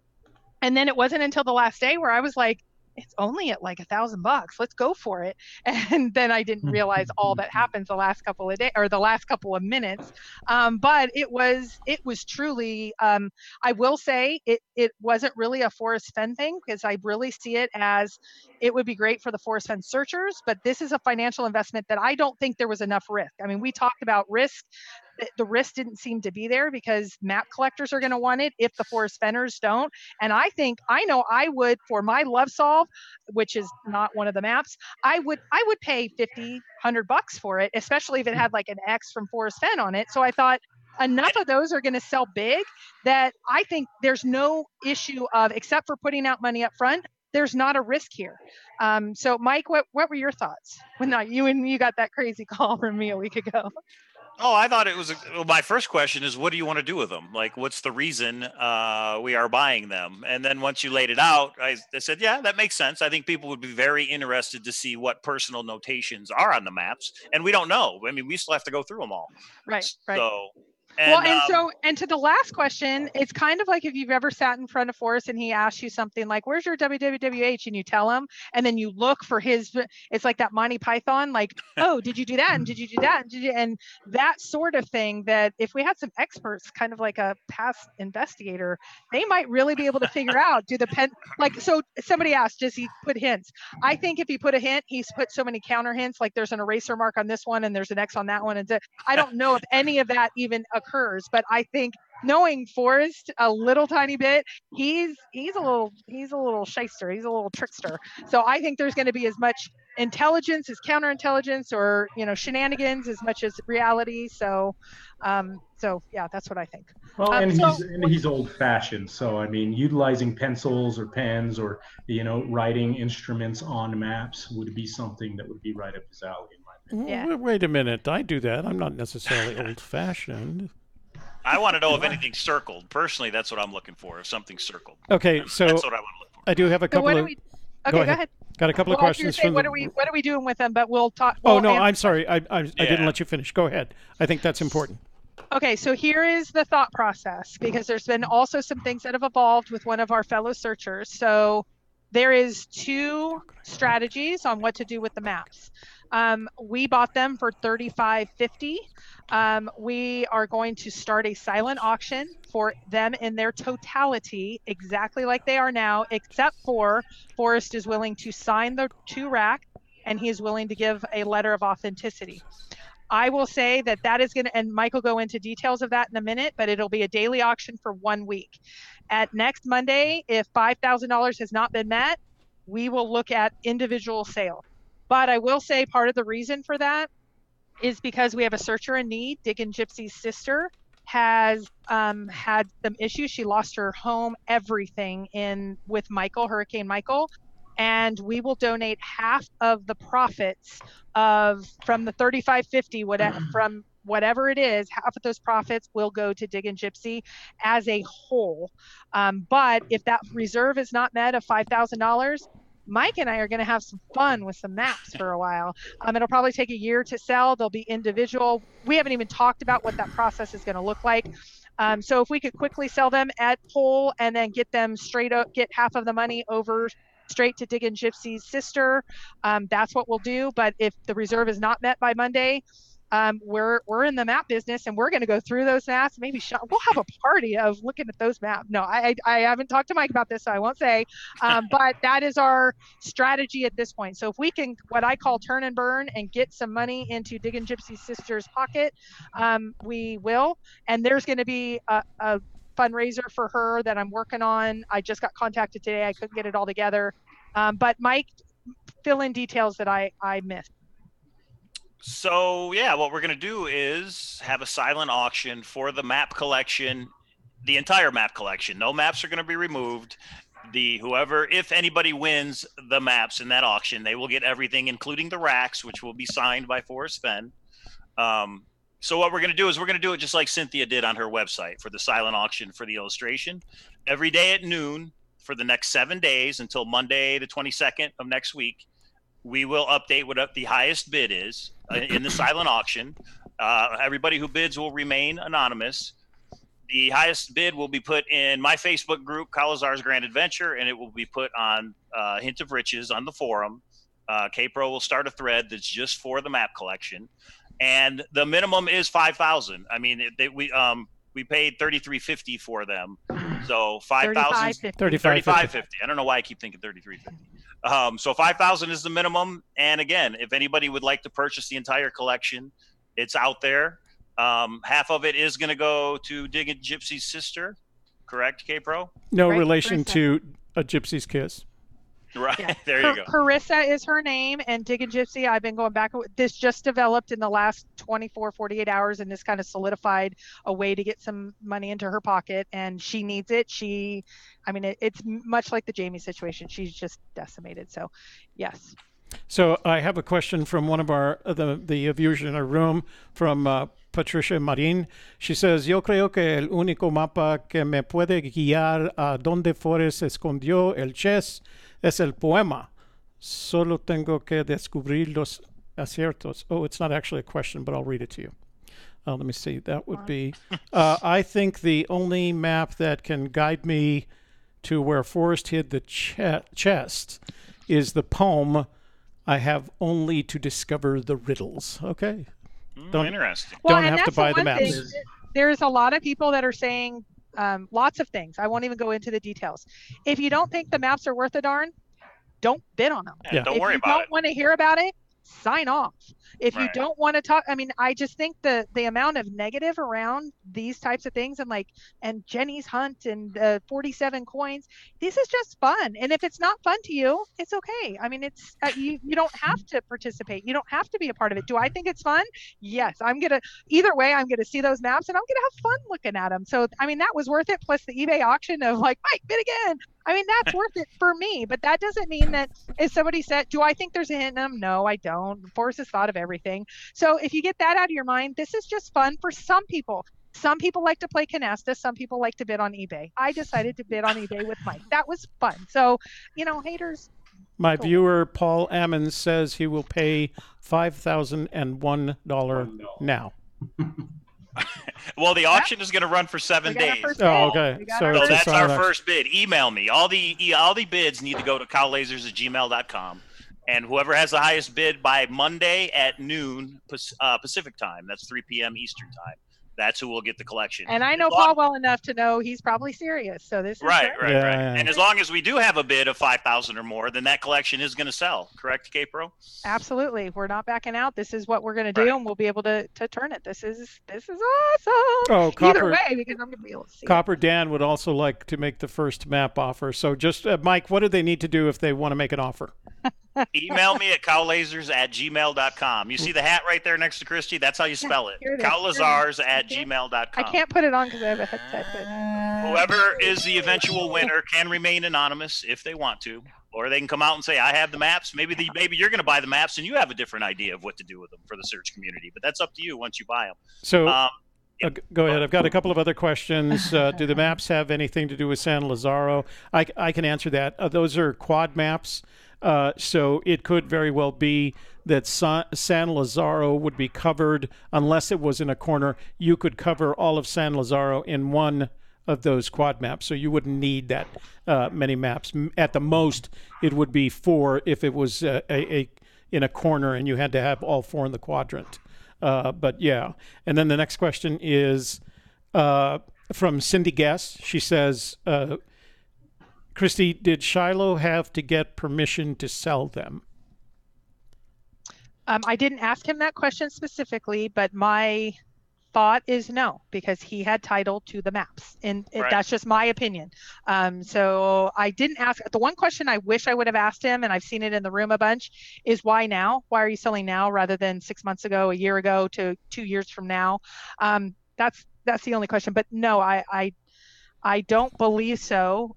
And then it wasn't until the last day where I was like, it's only at like $1,000. Let's go for it. And then I didn't realize all that happens the last couple of days or the last couple of minutes. But it was truly, I will say it wasn't really a Forrest Fenn thing, because I really see it as it would be great for the Forrest Fenn searchers, but this is a financial investment that I don't think there was enough risk. I mean, we talked about risk. The risk didn't seem to be there because map collectors are going to want it if the Forrest Fenners don't. And I know I would, for my love solve, which is not one of the maps, I would pay $50-100 for it, especially if it had like an X from Forrest Fenn on it. So I thought enough of those are going to sell big that I think there's no issue of, except for putting out money up front, there's not a risk here. So Mike, what were your thoughts when you got that crazy call from me a week ago? Oh, I thought it was my first question is, what do you want to do with them? Like, what's the reason we are buying them? And then once you laid it out, I said, yeah, that makes sense. I think people would be very interested to see what personal notations are on the maps. And we don't know. I mean, we still have to go through them all. Right. So, and to the last question, it's kind of like if you've ever sat in front of Forrest and he asks you something like, where's your WWWH? And you tell him, and then you look for it's like that Monty Python, like, oh, did you do that? And did you do that? And that sort of thing, that if we had some experts, kind of like a past investigator, they might really be able to figure out, so somebody asked, does he put hints? I think if he put a hint, he's put so many counter hints, like there's an eraser mark on this one and there's an X on that one. And I don't know if any of that even occurs, but I think knowing Forrest a little tiny bit, he's a little shyster, he's a little trickster. So I think there's going to be as much intelligence as counterintelligence, or shenanigans, as much as reality. So yeah, that's what I think. Well, and he's old-fashioned. So I mean, utilizing pencils or pens or writing instruments on maps would be something that would be right up his alley, in my opinion. Yeah. Wait a minute, I do that. I'm not necessarily old-fashioned. I want to know if anything's circled. Personally, that's what I'm looking for. If something's circled. Okay, so that's what I want to look for. I do have a couple of. Go ahead. Got a couple of questions from what are we doing with them? But we'll talk. Oh no, I'm sorry. I didn't let you finish. Go ahead. I think that's important. Okay, so here is the thought process, because there's been also some things that have evolved with one of our fellow searchers. So there is 2 strategies on what to do with the maps. We bought them for $35.50. We are going to start a silent auction for them in their totality, exactly like they are now, except for Forrest is willing to sign the 2 rack, and he is willing to give a letter of authenticity. I will say that that is going to, and Mike will go into details of that in a minute, but it'll be a daily auction for 1 week. At next Monday, if $5,000 has not been met, we will look at individual sale. But I will say part of the reason for that is because we have a searcher in need. Diggin' Gypsy's sister has had some issues. She lost her home, everything with Hurricane Michael, and we will donate half of the profits from the 35.50 from whatever it is. Half of those profits will go to Diggin' Gypsy as a whole. But if that reserve is not met of $5,000, Mike and I are going to have some fun with some maps for a while. It'll probably take a year to sell. They'll be individual. We haven't even talked about what that process is going to look like. So if we could quickly sell them at whole and then get them straight up, get half of the money over straight to Diggin' Gypsy's sister, that's what we'll do. But if the reserve is not met by Monday, we're in the map business, and we're going to go through those maps. Maybe we'll have a party of looking at those maps. No, I haven't talked to Mike about this, so I won't say. But that is our strategy at this point. So if we can, what I call turn and burn, and get some money into Diggin' Gypsy's sister's pocket, we will. And there's going to be a fundraiser for her that I'm working on. I just got contacted today. I couldn't get it all together. But Mike, fill in details that I missed. So yeah, what we're going to do is have a silent auction for the map collection, the entire map collection. No maps are going to be removed. If anybody wins the maps in that auction, they will get everything, including the racks, which will be signed by Forrest Fenn. So what we're going to do is we're going to do it just like Cynthia did on her website for the silent auction for the illustration. Every day at noon for the next 7 days until Monday, the 22nd of next week, we will update what the highest bid is in the silent auction. Everybody who bids will remain anonymous. The highest bid will be put in my Facebook group, Calazar's Grand Adventure, and it will be put on Hint of Riches on the forum. K-Pro will start a thread that's just for the map collection. And the minimum is $5,000. I mean, we paid $33.50 for them. So $5,000, $35.50. I don't know why I keep thinking $33.50. So $5,000 is the minimum. And again, if anybody would like to purchase the entire collection, it's out there. Half of it is going to go to Diggin' Gypsy's sister, correct, K-Pro? No right, relation to A Gypsy's Kiss. Right, yeah. There you go. Carissa is her name, and Diggin' Gypsy, I've been going back. This just developed in the last 24, 48 hours, and this kind of solidified a way to get some money into her pocket, and she needs it. It's much like the Jamie situation. She's just decimated. So, yes. So I have a question from one of the viewers in our room, from Patricia Marin. She says, yo creo que el único mapa que me puede guiar a donde Forrest escondió el chess es el poema. Solo tengo que descubrir los aciertos. Oh, it's not actually a question, but I'll read it to you. Let me see. That would be, I think the only map that can guide me to where Forrest hid the chest is the poem. I have only to discover the riddles. Okay. Interesting. Don't have to buy the maps. There's a lot of people that are saying lots of things. I won't even go into the details. If you don't think the maps are worth a darn, don't bid on them. Yeah, don't worry about it. If you don't want to hear about it, sign off. If you don't want to talk, I just think the amount of negative around these types of things, and Jenny's Hunt and 47 coins, this is just fun. And if it's not fun to you, it's okay. It's you don't have to participate. You don't have to be a part of it. Do I think it's fun? Yes. Either way, I'm gonna see those maps and I'm gonna have fun looking at them. So that was worth it. Plus the eBay auction of Mike, bid again. That's worth it for me, but that doesn't mean that if somebody said, do I think there's a hint in them? No, I don't. Forrest has thought of everything. So if you get that out of your mind, this is just fun for some people. Some people like to play canasta. Some people like to bid on eBay. I decided to bid on eBay with Mike. That was fun. So, haters. My viewer, Paul Ammons, says he will pay $5,001 now. Well, the auction is going to run for 7 days. Oh, okay. So that's our first bid. Email me. All the bids need to go to cowlasers@gmail.com. And whoever has the highest bid by Monday at noon Pacific time, that's 3 p.m. Eastern time, that's who will get the collection. And I know Paul well enough to know he's probably serious. So this is right. Yeah. And as long as we do have a bid of 5,000 or more, then that collection is going to sell. Correct, K-Pro? Absolutely. We're not backing out. This is what we're going to do, and we'll be able to turn it. This is awesome. Oh, Either way, because I'm going to be able to see Copper Dan would also like to make the first map offer. So just, Mike, what do they need to do if they want to make an offer? Email me at cowlasers@gmail.com. You see the hat right there next to Christy? That's how you spell it. Cowlasers@gmail.com. I can't put it on because I have a headset. But whoever is the eventual winner can remain anonymous if they want to, or they can come out and say, I have the maps. Maybe you're going to buy the maps and you have a different idea of what to do with them for the search community, but that's up to you once you buy them. So go ahead. I've got a couple of other questions. Do the maps have anything to do with San Lazaro? I can answer that. Those are quad maps. So it could very well be that San Lazaro would be covered unless it was in a corner. You could cover all of San Lazaro in one of those quad maps, so you wouldn't need that many maps. At the most, it would be 4 if it was in a corner and you had to have all 4 in the quadrant. But yeah. And then the next question is from Cindy Guess. She says, Christy, did Shiloh have to get permission to sell them? I didn't ask him that question specifically, but my thought is no, because he had title to the maps, and that's just my opinion. So I didn't ask. The one question I wish I would have asked him, and I've seen it in the room a bunch, is why now? Why are you selling now rather than 6 months ago, a year ago, to 2 years from now? That's the only question. But no, I don't believe so.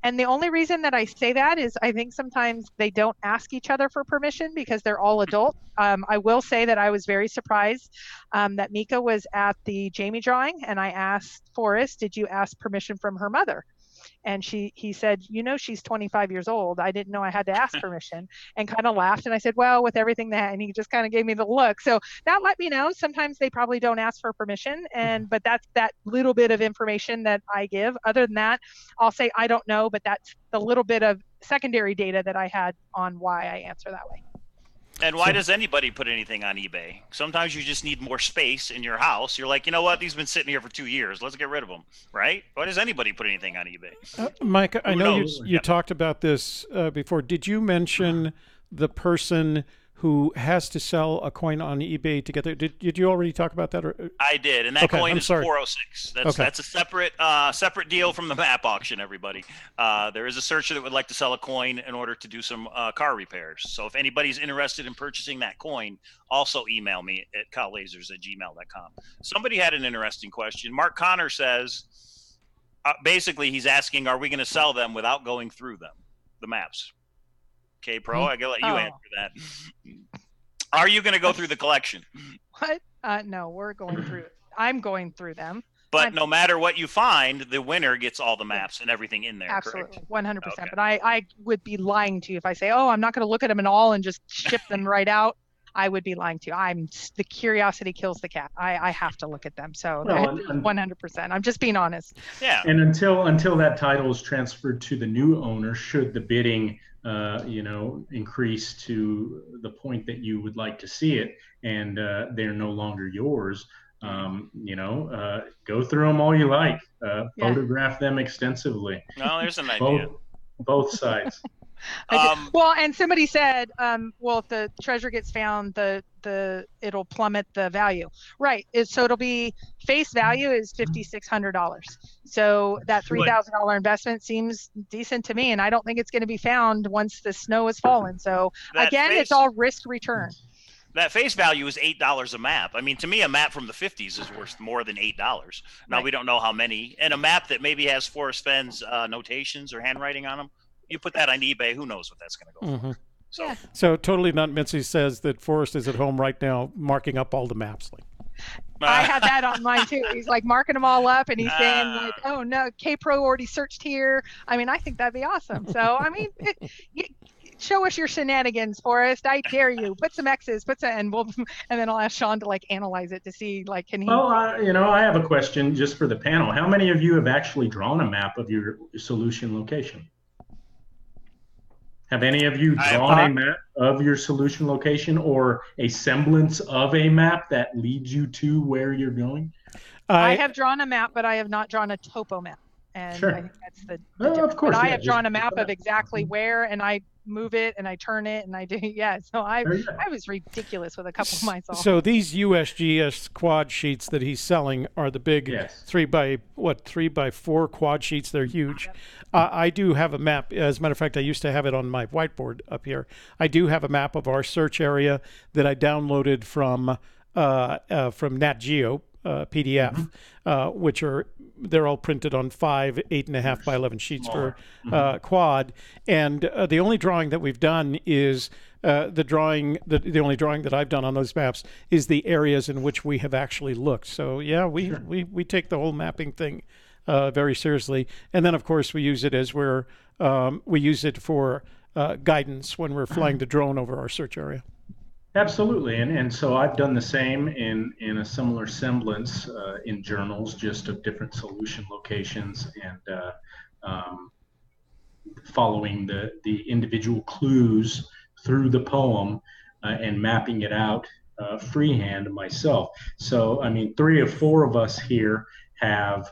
And the only reason that I say that is I think sometimes they don't ask each other for permission because they're all adult. I will say that I was very surprised that Mika was at the Jamie drawing, and I asked Forrest, did you ask permission from her mother? And he said, she's 25 years old. I didn't know I had to ask permission, and kind of laughed. And I said, well, with everything that, and he just kind of gave me the look. So that let me know sometimes they probably don't ask for permission. But that's that little bit of information that I give. Other than that, I'll say, I don't know, but that's the little bit of secondary data that I had on why I answer that way. And why does anybody put anything on eBay? Sometimes you just need more space in your house. You're like, you know what? These have been sitting here for 2 years. Let's get rid of them, right? Why does anybody put anything on eBay? Mike, I know you talked about this before. Did you mention the person who has to sell a coin on eBay to get there? Did you already talk about that? Or? I did, and that coin is 406. That's a separate deal from the map auction, everybody. There is a searcher that would like to sell a coin in order to do some car repairs. So if anybody's interested in purchasing that coin, also email me at cowlasers@gmail.com. Somebody had an interesting question. Mark Connor says, basically he's asking, are we going to sell them without going through them, the maps? Okay, Pro, I gotta let you answer that. Are you going to go through the collection? What? No, we're going through. I'm going through them. But no matter what you find, the winner gets all the maps and everything in there. Absolutely, correct? 100%. Okay. But I would be lying to you if I say, oh, I'm not going to look at them at all and just ship them right out. I would be lying to you. The curiosity kills the cat. I have to look at them. So 100%. I'm just being honest. Yeah. And until that title is transferred to the new owner, should the bidding increase to the point that you would like to see it, and they're no longer yours, go through them all you like. Photograph them extensively. No, there's an idea. Both sides. Well, and somebody said, if the treasure gets found, it'll plummet the value. Right. So it'll be face value is $5,600. So that $3,000 investment seems decent to me, and I don't think it's going to be found once the snow has fallen. So it's all risk return. That face value is $8 a map. I mean, to me, a map from the 50s is worth more than $8. Now, we don't know how many. And a map that maybe has Forrest Fenn's notations or handwriting on them, you put that on eBay, who knows what that's going to go for. So Totally Not Mincy says that Forrest is at home right now marking up all the maps. I had that on mine too. He's like marking them all up, and he's saying like, "Oh no, K-Pro already searched here." I mean, I think that'd be awesome. So I mean, show us your shenanigans, Forrest. I dare you. Put some X's, and then I'll ask Sean to like analyze it to see like can he. Well, I have a question just for the panel. How many of you have actually drawn a map of your solution location? Have any of you I have drawn a not. map of your solution location or a semblance of a map that leads you to where you're going? I I have drawn a map, but I have not drawn a topo map. And I Sure. think that's the Oh, of difference. But course, I yeah. have drawn a Just map of that. exactly where, and I move it and I turn it and I do, yeah. So Very good. I was ridiculous with a couple of my So songs. these USGS quad sheets that he's selling are the big Yes. 3x4 quad sheets. They're huge. Yep. I do have a map. As a matter of fact, I used to have it on my whiteboard up here. I do have a map of our search area that I downloaded from Nat Geo PDF, which they're all printed on 5 8.5 by 11 sheets Smaller. for quad. And the only drawing that we've done is the only drawing that I've done on those maps is the areas in which we have actually looked. So yeah, we take the whole mapping thing very seriously. And then of course we use it we use it for guidance when we're flying the drone over our search area. Absolutely, and so I've done the same in a similar semblance in journals, just of different solution locations and following the individual clues through the poem and mapping it out freehand myself. So I mean, 3 or 4 of us here have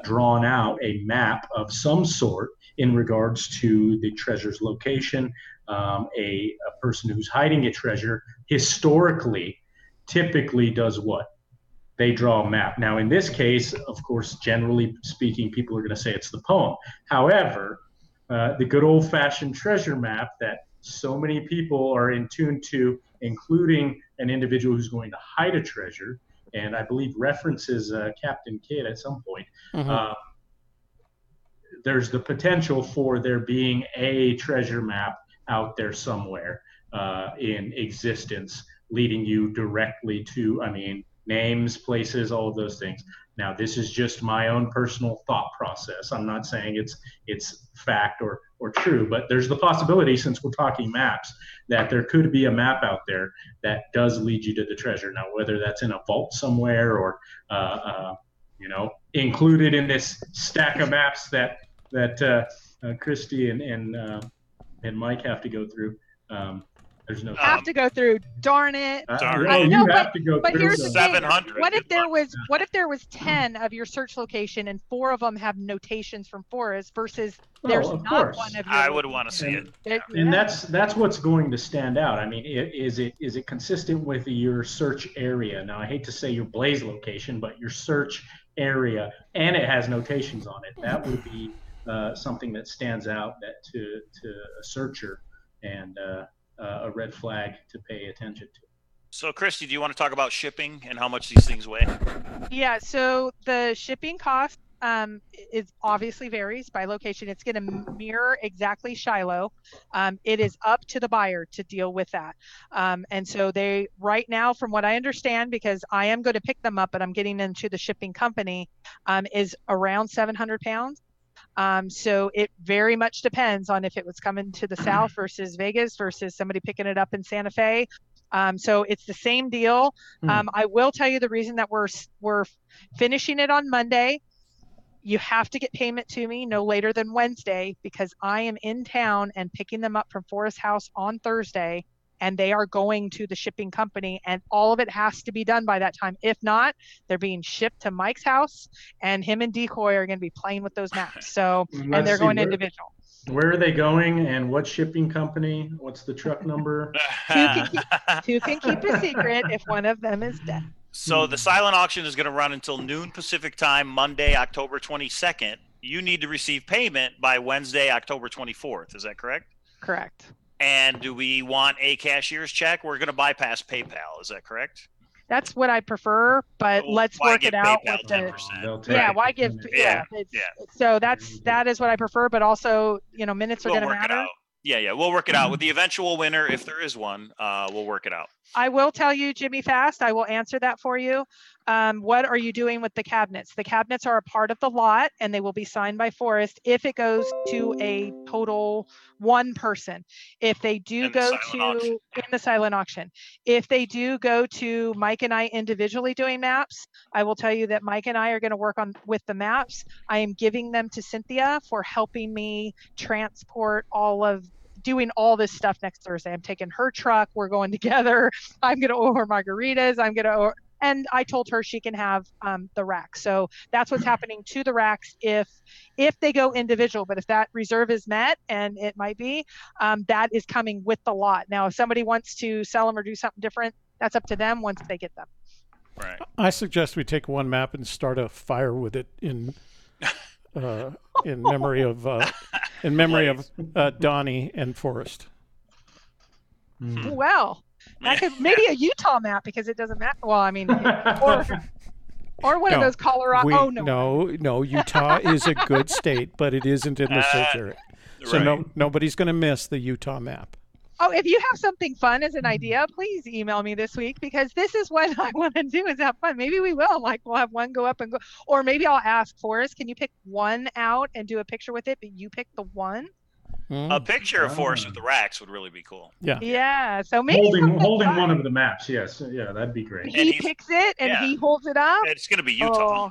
drawn out a map of some sort in regards to the treasure's location. A person who's hiding a treasure historically typically does what? They draw a map. Now, in this case, of course, generally speaking, people are going to say it's the poem. However, the good old fashioned treasure map that so many people are in tune to, including an individual who's going to hide a treasure, and I believe references Captain Kidd at some point. Mm-hmm. There's the potential for there being a treasure map out there somewhere in existence, leading you directly to, I mean, names, places, all of those things. Now, this is just my own personal thought process. I'm not saying it's fact or true, but there's the possibility, since we're talking maps, that there could be a map out there that does lead you to the treasure. Now, whether that's in a vault somewhere or included in this stack of maps that Christy and Mike have to go through. There's no Have to go through. Darn it. Darn I it. know, you have to go but through here's the thing. 700. What if Good there luck. was 10 of your search location and 4 of them have notations from Forrest versus there's of not course. one of your I would want to see it. And that's what's going to stand out. I mean, is it consistent with your search area? Now, I hate to say your blaze location, but your search area, and it has notations on it. That would be something that stands out that to a searcher and a red flag to pay attention to. So, Christy, do you want to talk about shipping and how much these things weigh? Yeah, so the shipping cost is obviously varies by location. It's going to mirror exactly Shiloh. It is up to the buyer to deal with that. And so they, right now, from what I understand, because I am going to pick them up, but I'm getting into the shipping company, is around 700 pounds. So it very much depends on if it was coming to the South versus Vegas versus somebody picking it up in Santa Fe. So it's the same deal. I will tell you the reason that we're finishing it on Monday. You have to get payment to me no later than Wednesday because I am in town and picking them up from Forest House on Thursday, and they are going to the shipping company, and all of it has to be done by that time. If not, they're being shipped to Mike's house, and him and Decoy are going to be playing with those maps. So, and they're going individual. Where are they going, and what shipping company? What's the truck number? Two can keep a secret if one of them is dead. So the silent auction is going to run until noon Pacific time, Monday, October 22nd. You need to receive payment by Wednesday, October 24th. Is that correct? Correct. And do we want a cashier's check? We're going to bypass PayPal. Is that correct? That's what I prefer, but let's work it out with the 10%. yeah. Why give Yeah. So that is what I prefer, but also minutes are going to matter. Yeah, we'll work it out with the eventual winner if there is one. We'll work it out. I will tell you, Jimmy Fast, I will answer that for you. What are you doing with the cabinets? The cabinets are a part of the lot and they will be signed by Forrest if it goes to a total one person. If they do go to in the silent auction, if they do go to Mike and I individually doing maps, I will tell you that Mike and I are going to work on with the maps. I am giving them to Cynthia for helping me transport all of doing all this stuff next Thursday. I'm taking her truck. We're going together. I'm going to order margaritas. And I told her she can have the rack. So that's what's happening to the racks if they go individual. But if that reserve is met, and it might be, that is coming with the lot. Now, if somebody wants to sell them or do something different, that's up to them once they get them. Right. I suggest we take one map and start a fire with it in memory of Donnie and Forrest. Well, that could maybe a Utah map, because it doesn't matter. Well, I mean, or one of those Colorado. No. Utah is a good state, but it isn't in the search area. So nobody's going to miss the Utah map. Oh, if you have something fun as an idea, please email me this week, because this is what I want to do, is have fun. Maybe we will. Like, we'll have one go up and go. Or maybe I'll ask Forrest, can you pick one out and do a picture with it, but you pick the one? A picture of Forrest with the racks would really be cool. Yeah. Yeah. So maybe holding one of the maps. Yes. Yeah, that'd be great. He picks it and he holds it up. It's going to be Utah.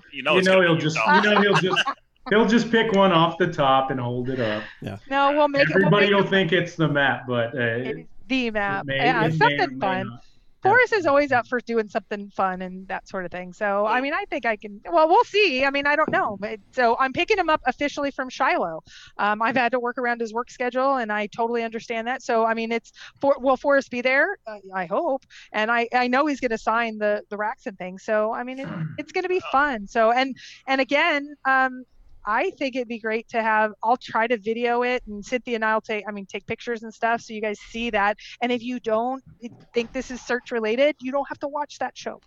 He'll just pick one off the top and hold it up. Yeah. No, we'll make Everybody will think it's the map, but it's the map. Something fun. Forrest is always up for doing something fun and that sort of thing. So, I mean, I think I can. Well, we'll see. I mean, I don't know. So I'm picking him up officially from Shiloh. I've had to work around his work schedule, and I totally understand that. So, I mean, will Forrest be there? I hope. And I know he's going to sign the racks and things. So, I mean, it's going to be fun. So, and again, I think it'd be great to have. I'll try to video it, and Cynthia and I'll take pictures and stuff, so you guys see that. And if you don't think this is search related, you don't have to watch that show.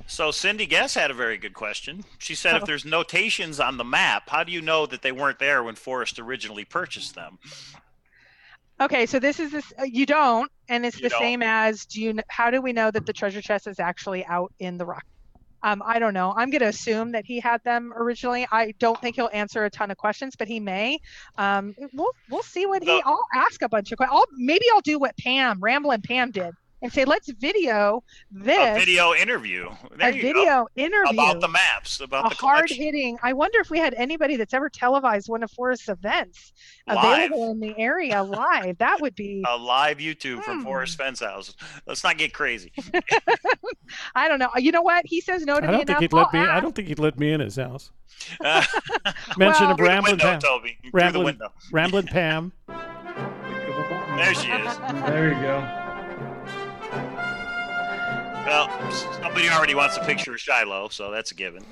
So Cindy Guess had a very good question. She said, if there's notations on the map, how do you know that they weren't there when Forrest originally purchased them? Okay, so you don't, and it's the same as how do we know that the treasure chest is actually out in the rock? I don't know. I'm going to assume that he had them originally. I don't think he'll answer a ton of questions, but he may. We'll see what I'll ask a bunch of questions. Maybe I'll do what Ramblin' Pam did and say, let's video this. A video interview. Interview. About the maps. About the hard hitting. I wonder if we had anybody that's ever televised one of Forrest's events available in the area live. That would be a live YouTube from Forrest Fenn's house. Let's not get crazy. I don't know. You know what? He says no to me. I don't think he'd let me in his house. Mention of Ramblin' Pam. Ramblin' Pam. There she is. There you go. Well, somebody already wants a picture of Shiloh, so that's a given.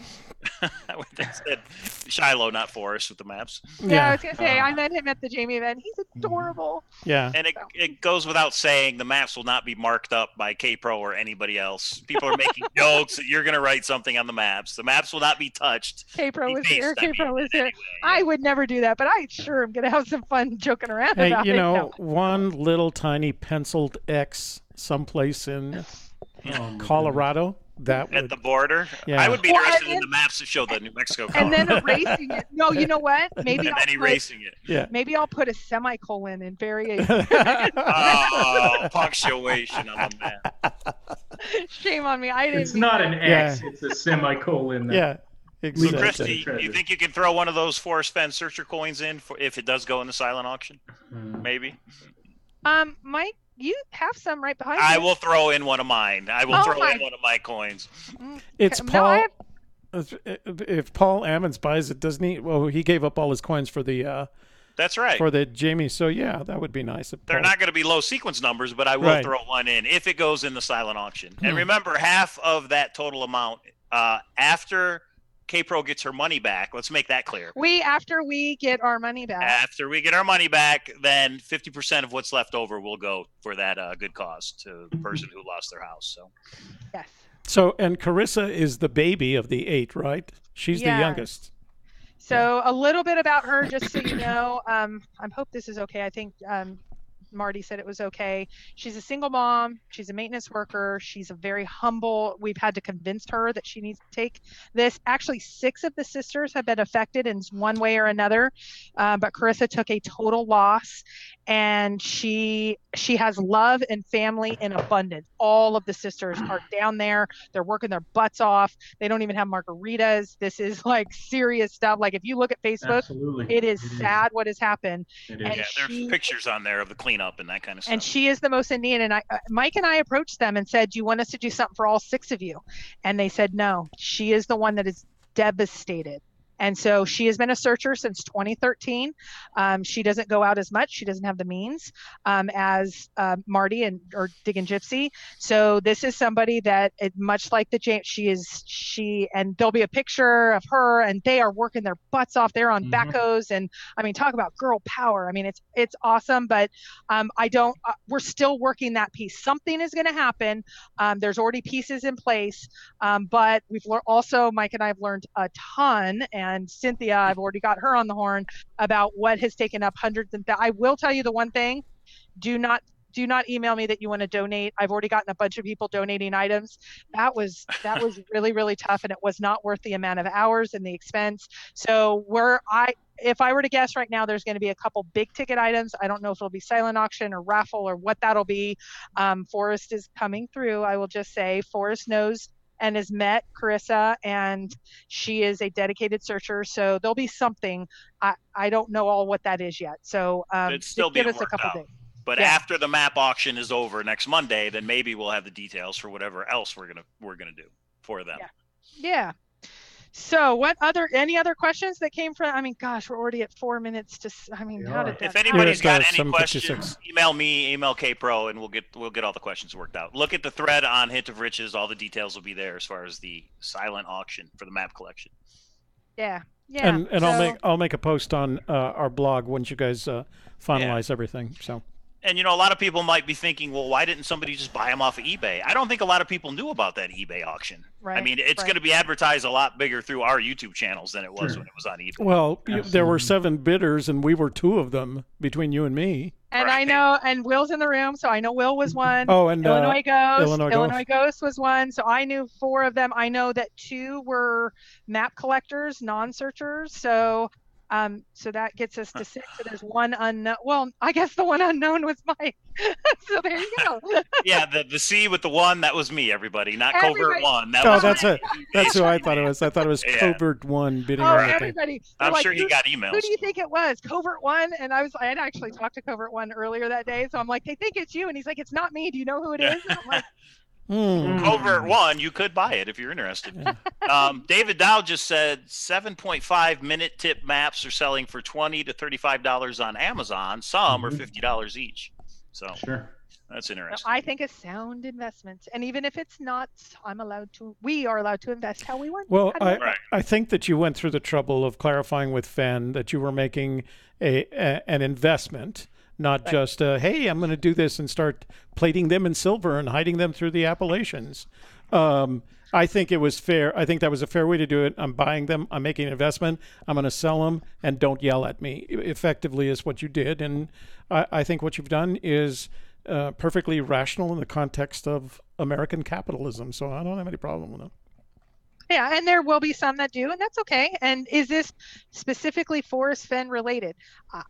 They said Shiloh, not Forrest, with the maps. Yeah, I was going to say, I met him at the Jamie event. He's adorable. Yeah. And it goes without saying, the maps will not be marked up by K-Pro or anybody else. People are making jokes that you're going to write something on the maps. The maps will not be touched. K-Pro was here. K-Pro was here. Anyway, I would never do that, but I sure am going to have some fun joking around about it. One little tiny penciled X someplace in Colorado. At the border, yeah. I would be interested in the maps that show the New Mexico. And then erasing it. No, you know what? Maybe erasing it. Yeah. Maybe I'll put a semicolon and bury it. Punctuation on the map. Shame on me. I didn't. It's not an X. Yeah. It's a semicolon. Yeah. Exactly. So, Christy, you think you can throw one of those Forrest Fenn searcher coins in if it does go in the silent auction? Maybe. Mike, you have some right behind you. I will throw in one of mine. I will throw in one of my coins. It's Paul. If Paul Ammons buys it, doesn't he? Well, he gave up all his coins for the. That's right. For the Jamie. So yeah, that would be nice. They're not going to be low sequence numbers, but I will throw one in if it goes in the silent auction. And remember, half of that total amount after K-Pro gets her money back. Let's make that clear. After we get our money back. After we get our money back, then 50% of what's left over will go for that good cause to the person who lost their house. So. Yes. So, and Carissa is the baby of the 8, right? She's the youngest. So a little bit about her, just so you know. I hope this is okay. I think Marty said it was okay. She's a single mom. She's a maintenance worker. She's a very humble. We've had to convince her that she needs to take this. Actually, 6 of the sisters have been affected in one way or another, but Carissa took a total loss. and she has love and family in abundance. All of the sisters are down there. They're working their butts off. They don't even have margaritas. This is like serious stuff. Like if you look at Facebook, Absolutely. it is sad what has happened. It is. And Yeah, there's pictures on there of the cleanup and that kind of stuff. and she is the most in need. And Mike and I approached them and said, "Do you want us to do something for all 6 of you?" And they said, "No." She is the one that is devastated. And so she has been a searcher since 2013. She doesn't go out as much. She doesn't have the means as Marty or Diggin' Gypsy. So this is somebody that, much like the James, and there'll be a picture of her, and they are working their butts off. They're on backhoes, and I mean, talk about girl power. I mean, it's awesome. But we're still working that piece. Something is going to happen. There's already pieces in place, but we've also, Mike and I have learned a ton. And Cynthia, I've already got her on the horn about what has taken up hundreds and I will tell you the one thing: do not email me that you want to donate. I've already gotten a bunch of people donating items. That was really, really tough, and it was not worth the amount of hours and the expense. So if I were to guess right now, there's going to be a couple big ticket items. I don't know if it'll be silent auction or raffle or what that'll be. Forrest is coming through. I will just say Forrest knows and has met Carissa, and she is a dedicated searcher. So there'll be something. I don't know all what that is yet. So it's still give being us a couple worked out. days. But after the map auction is over next Monday, then maybe we'll have the details for whatever else we're gonna do for them. Yeah. So any other questions that came from, I mean, gosh, we're already at 4 minutes how did that If anybody's got any 7:56. questions, email me, email KPro, and we'll get all the questions worked out. Look at the thread on Hint of Riches. All the details will be there as far as the silent auction for the map collection. Yeah. And I'll make a post on our blog once you guys finalize everything. So. And, a lot of people might be thinking, well, why didn't somebody just buy them off of eBay? I don't think a lot of people knew about that eBay auction. Right, I mean, it's going to be advertised a lot bigger through our YouTube channels than it was when it was on eBay. Well, there were 7 bidders, and we were 2 of them between you and me. And I know, and Will's in the room, so I know Will was one. Oh, and Illinois Ghost was one. So I knew 4 of them. I know that 2 were map collectors, non-searchers. So that gets us to 6. So there's 1 unknown. Well, I guess the 1 unknown was Mike. So there you go. Yeah, the C with the 1, that was me, everybody, not Covert 1. That's who I thought it was. I thought it was Covert 1 bidding on the everybody. Thing. I'm sure he got emails. Who do you think it was? Covert 1? And I had actually talked to Covert 1 earlier that day. So I'm like, they think it's you. And he's like, it's not me. Do you know who it is? And I'm like, Covert 1, you could buy it if you're interested. David Dow just said 7.5 minute tip maps are selling for $20 to $35 on Amazon. Some are $50 each. So that's interesting. I think a sound investment, and even if it's not, we are allowed to invest how we want. Well, I think that you went through the trouble of clarifying with Fenn that you were making an investment. Not just, hey, I'm going to do this and start plating them in silver and hiding them through the Appalachians. I think it was fair. I think that was a fair way to do it. I'm buying them. I'm making an investment. I'm going to sell them, and don't yell at me. Effectively is what you did. And I think what you've done is perfectly rational in the context of American capitalism. So I don't have any problem with it. Yeah, and there will be some that do, and that's okay. And is this specifically Forrest Fenn related?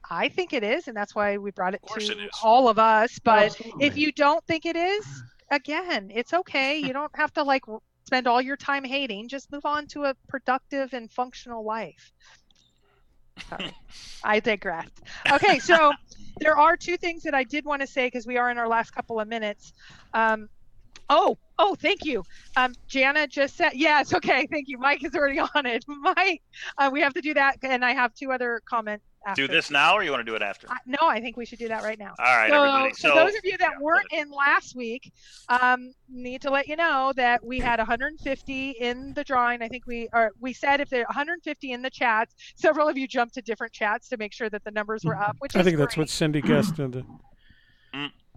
I think it is, and that's why we brought it to all of us. But if you don't think it is, again, it's okay. You don't have to spend all your time hating. Just move on to a productive and functional life. Sorry, I digressed. Okay, so there are 2 things that I did want to say because we are in our last couple of minutes. Oh, thank you. Jana just said, yes, okay, thank you. Mike is already on it. Mike, we have to do that, and I have 2 other comments after. Do this now, or you want to do it after? No, I think we should do that right now. All right, everybody. So those of you that weren't in last week, need to let you know that we had 150 in the drawing. I think we said if there are 150 in the chats, several of you jumped to different chats to make sure that the numbers were up, which I think that's what Cindy guessed.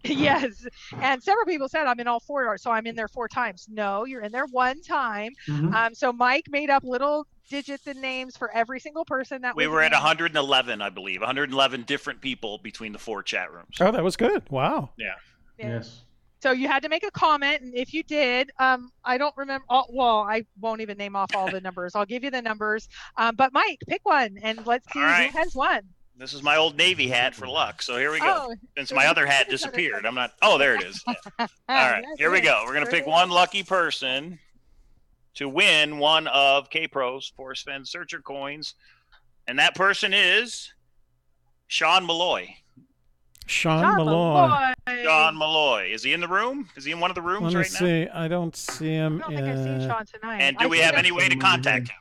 Yes, and several people said I'm in all 4, so I'm in there 4 times. No, you're in there 1 time. So Mike made up little digits and names for every single person that we were at 111, I believe, 111 different people between the 4 chat rooms. Oh, that was good. Wow. Yeah. Yes. So you had to make a comment, and if you did, I don't remember. I won't even name off all the numbers. I'll give you the numbers. But Mike, pick one, and let's see who has won. This is my old Navy hat for luck. So here we go. Oh, Since so my you other hat put it on the disappeared, front. I'm not. Oh, there it is. Yeah. All right, Yes, here we yes, go. We're gonna sure pick is. one lucky person to win one of K-Pro's Forrest Fenn Searcher coins, and that person is Sean Malloy. Sean John Malloy. Sean Malloy. Is he in the room? Is he in one of the Let rooms me right now? see. I don't see him. I don't think I've seen Sean tonight. And do I we see have him. any way to contact him?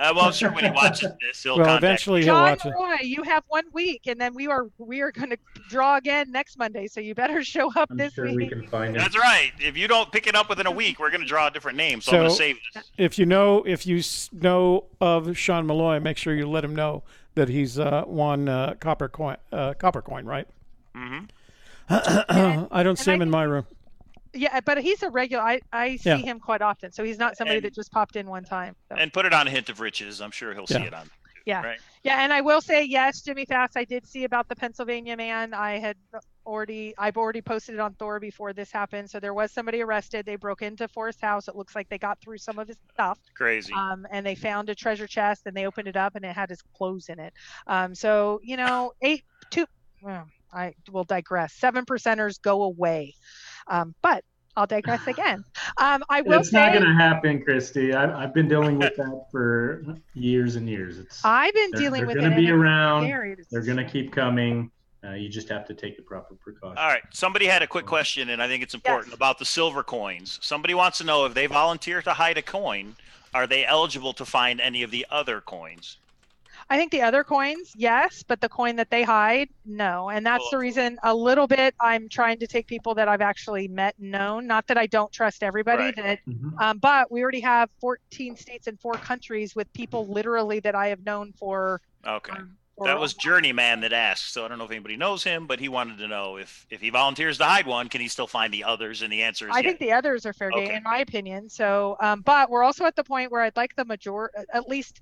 Well, I'm sure when he watches this, he'll Well, contact eventually me. he'll John watch it. Roy, you have 1 week, and then we are going to draw again next Monday. So you better show up I'm this sure we week. can find him. That's right. If you don't pick it up within a week, we're going to draw a different name. So I'm going to So save this. if you know of Sean Malloy, make sure you let him know that he's won copper coin, right? Mm-hmm. I don't see him in my room. Yeah, but he's a regular. I see Yeah. him quite often, so he's not somebody And- that just popped in one time. So. And put it on a hint of riches. I'm sure he'll see Yeah. it on. Too, Yeah. Right. Yeah, and I will say yes, Jimmy Fast. I did see about the Pennsylvania man. I've already posted it on Thor before this happened. So there was somebody arrested. They broke into Forrest's house. It looks like they got through some of his stuff. Crazy. And they found a treasure chest, and they opened it up, and it had his clothes in it. So I will digress. 7%ers go away. But I'll digress again. I will It's not say going to happen, Christy. I've been dealing with that for years and years. I've been They're dealing with it. going to be and it's around. scary. They're going to keep coming. You just have to take the proper precautions. All right. Somebody had a quick question, and I think it's important about the silver coins. Somebody wants to know if they volunteer to hide a coin, are they eligible to find any of the other coins? I think the other coins, yes, but the coin that they hide, no. And that's the reason a little bit I'm trying to take people that I've actually met and known. Not that I don't trust everybody, Right. but we already have 14 states and 4 countries with people literally that I have known for. Okay. That was Journeyman that asked, so I don't know if anybody knows him, but he wanted to know if he volunteers to hide one, can he still find the others? And the answer is I think the others are fair game, in my opinion. So, but we're also at the point where I'd like the at least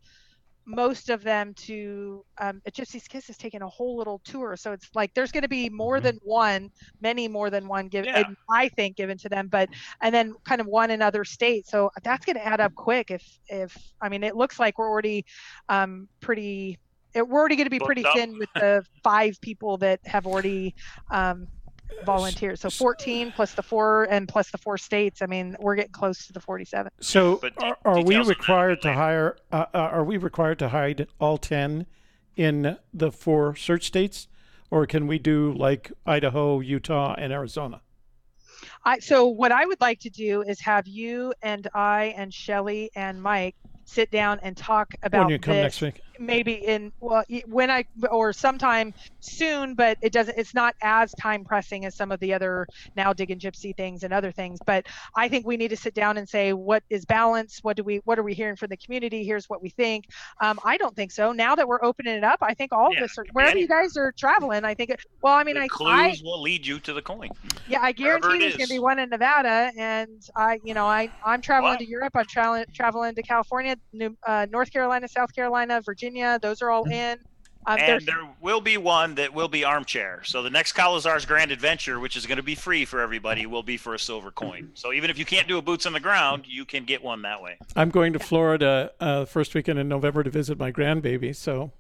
most of them to Gypsy's Kiss is taking a whole little tour, so it's like there's going to be more than one, many more than one given, I think, given to them, and then kind of one in other states. So that's going to add up quick. If I mean, it looks like we're already we're already going to be pretty thin with the 5 people that have already volunteers. So 14 plus the 4 and plus the 4 states. I mean, we're getting close to the 47. So are we required to hire? Are we required to hide all 10 in the 4 search states, or can we do like Idaho, Utah, and Arizona? So what I would like to do is have you and I and Shelly and Mike sit down and talk about when you come next week. Maybe or sometime soon, but it's not as time pressing as some of the other Now Digging Gypsy things and other things. But I think we need to sit down and say, what is balance? What are we hearing from the community? Here's what we think. I don't think so. Now that we're opening it up, I think all of this, wherever you guys are traveling, I think, the clues will lead you to the coin. Yeah, I guarantee there's going to be one in Nevada, and I'm traveling to Europe. I'm traveling to California, North Carolina, South Carolina, Virginia. Those are all in. And there will be one that will be armchair. So the next Kalazar's Grand Adventure, which is going to be free for everybody, will be for a silver coin. So even if you can't do a boots on the ground, you can get one that way. I'm going to Florida first weekend in November to visit my grandbaby. So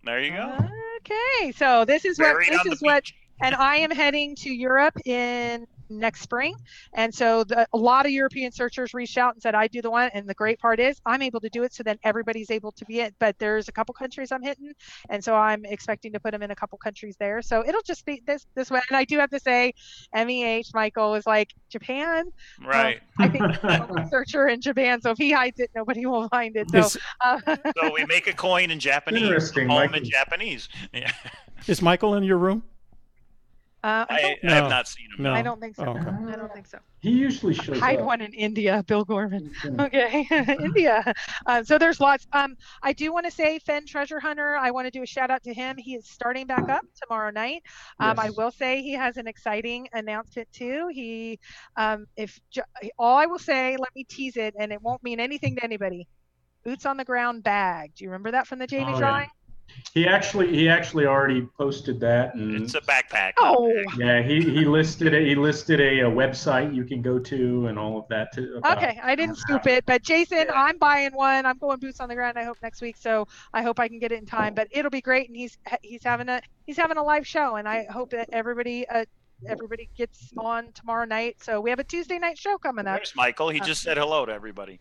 there you go. Okay, so this is what, and I am heading to Europe in next spring, and so a lot of European searchers reached out and said I do the one, and the great part is I'm able to do it, so then everybody's able to be it. But there's a couple countries I'm hitting, and so I'm expecting to put them in a couple countries there, so it'll just be this way. And I do have to say, MEH Michael is like Japan, right? I think he's a searcher in Japan, so if he hides it, nobody will find it. So so we make a coin in Japanese, home in Japanese. Yeah. Is Michael in your room? I have not seen him. No. I don't think so. Oh, okay. I don't think so. He usually shows Hide up. one in India, Bill Gorman. Okay, India. So there's lots. I do want to say Fenn Treasure Hunter. I want to do a shout out to him. He is starting back up tomorrow night. I will say he has an exciting announcement too. All I will say, let me tease it, and it won't mean anything to anybody. Boots on the ground bag. Do you remember that from the Jamie drawing? He actually already posted that, and It's a backpack. Oh, yeah, he listed a website you can go to and all of that too about. okay. I didn't scoop it, but Jason, Yeah. I'm buying one. I'm going boots on the ground. I hope next week, so I hope I can get it in time. But it'll be great, and he's having a live show, and I hope that everybody gets on tomorrow night. So we have a Tuesday night show coming up. There's Michael. He just said hello to everybody.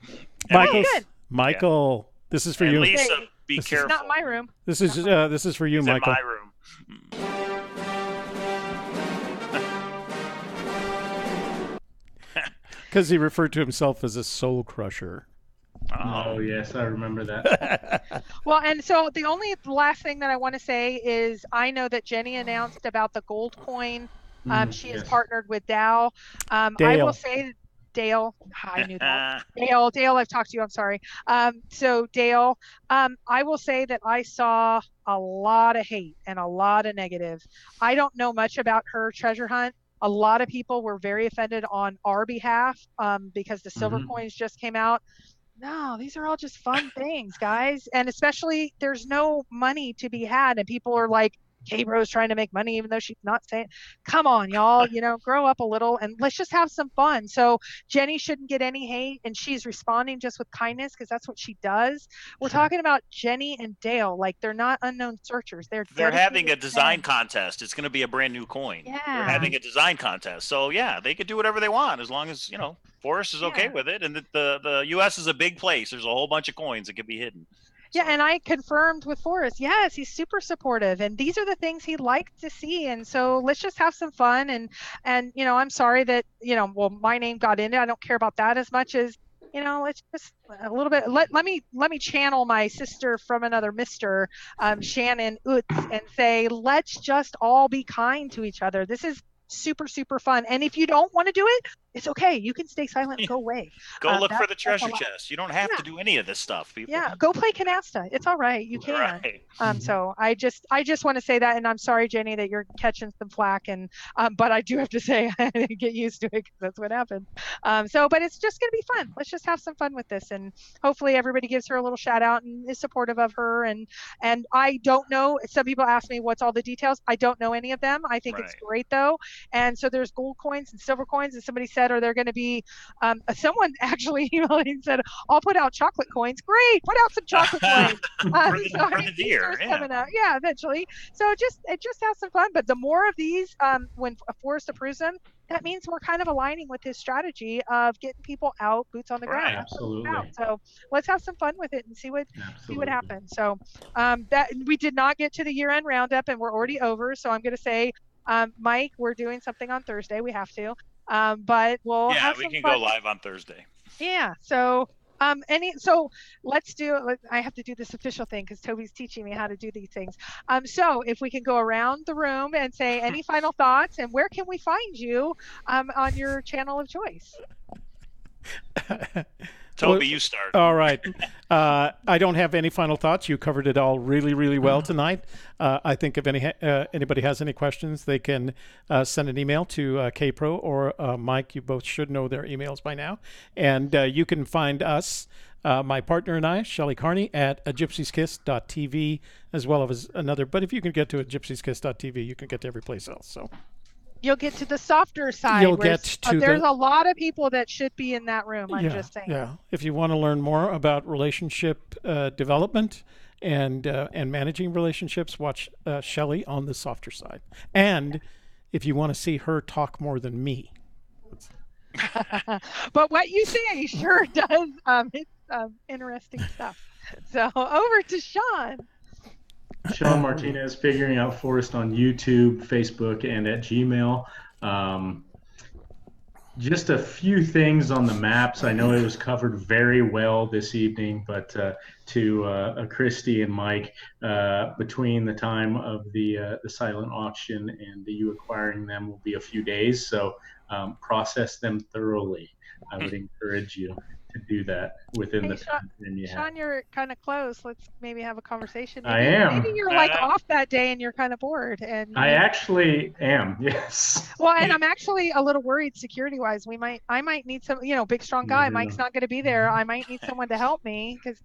Michael, good. Michael, this is for And you. Lisa, be This is careful. Not in my room. This is for you, He's Michael. in my room. Because he referred to himself as a soul crusher. Oh yes, I remember that. Well, and so the last thing that I want to say is I know that Jenny announced about the gold coin. She has Yes. partnered with Dow. I Dale. will say, Dale, I knew that. Dale, I've talked to you. I'm sorry. So Dale, I will say that I saw a lot of hate and a lot of negative. I don't know much about her treasure hunt. A lot of people were very offended on our behalf because the silver coins just came out. No, these are all just fun things, guys. And especially there's no money to be had. And people are like, K-Bro's trying to make money, even though she's not saying, come on, y'all, grow up a little and let's just have some fun. So Jenny shouldn't get any hate, and she's responding just with kindness because that's what she does. We're talking about Jenny and Dale. Like, they're not unknown searchers. They're having a dedicated design men. contest. It's going to be a brand new coin. They're Yeah. having a design contest. So yeah, they could do whatever they want as long as, Forrest is okay Yeah. with it. And the US is a big place. There's a whole bunch of coins that could be hidden. Yeah, and I confirmed with Forrest, yes, he's super supportive, and these are the things he likes to see. And so let's just have some fun. And I'm sorry that well, my name got in it. I don't care about that as much as let's just a little bit. Let me channel my sister from another Mister, Shannon Utz, and say let's just all be kind to each other. This is super fun. And if you don't want to do it, it's okay. You can stay silent and go away. Go look for the That's treasure a lot. chest. You don't have to do any of this stuff, people. Yeah, go play canasta. It's all right. You can. Right. So I just want to say that, and I'm sorry, Jenny, that you're catching some flack, and but I do have to say I get used to it because that's what happened. But it's just gonna be fun. Let's just have some fun with this, and hopefully everybody gives her a little shout out and is supportive of her. And I don't know. Some people ask me what's all the details. I don't know any of them. I think it's great though. And so there's gold coins and silver coins, and somebody said, are there going to be? Someone actually emailed and said, I'll put out chocolate coins. Great, put out some chocolate coins. For the deer, coming out. Yeah, eventually. So it just has some fun. But the more of these, when Forrest approves them, that means we're kind of aligning with his strategy of getting people out, boots on the ground. Right. Absolutely. So let's have some fun with it and see what Absolutely. happens. So that we did not get to the year-end roundup, and we're already over. So I'm going to say, Mike, we're doing something on Thursday. We have to. But we'll have some we can fun. go live on Thursday. Yeah. So so let's I have to do this official thing because Toby's teaching me how to do these things. So if we can go around the room and say any final thoughts, and where can we find you on your channel of choice? Toby, you start. All right. I don't have any final thoughts. You covered it all really well tonight. I think if anybody has any questions, they can send an email to KPro or Mike. You both should know their emails by now. And you can find us, my partner and I, Shelley Carney, at gypsieskiss.tv, as well as another. But if you can get to gypsieskiss.tv, you can get to every place else. So you'll get to the softer side. You'll get to there's a lot of people that should be in that room. I'm yeah, just saying. Yeah. If you want to learn more about relationship development and managing relationships, watch Shelley on the softer side. And if you want to see her talk more than me. But what you say sure does. It's interesting stuff. So over to Sean. Sean Martinez, figuring out Forrest on YouTube, Facebook, and at Gmail. Just a few things on the maps. I know it was covered very well this evening, but to Christy and Mike, between the time of the silent auction and you acquiring them will be a few days. So process them thoroughly. I would encourage you to do that within the time frame you have. Sean, you're kind of close. Let's maybe have a conversation. I am. Maybe you're like off that day and you're kind of bored. And I actually am. Yes. Well, and I'm actually a little worried security-wise. I might need some, big strong guy. Mike's not going to be there. I might need someone to help me because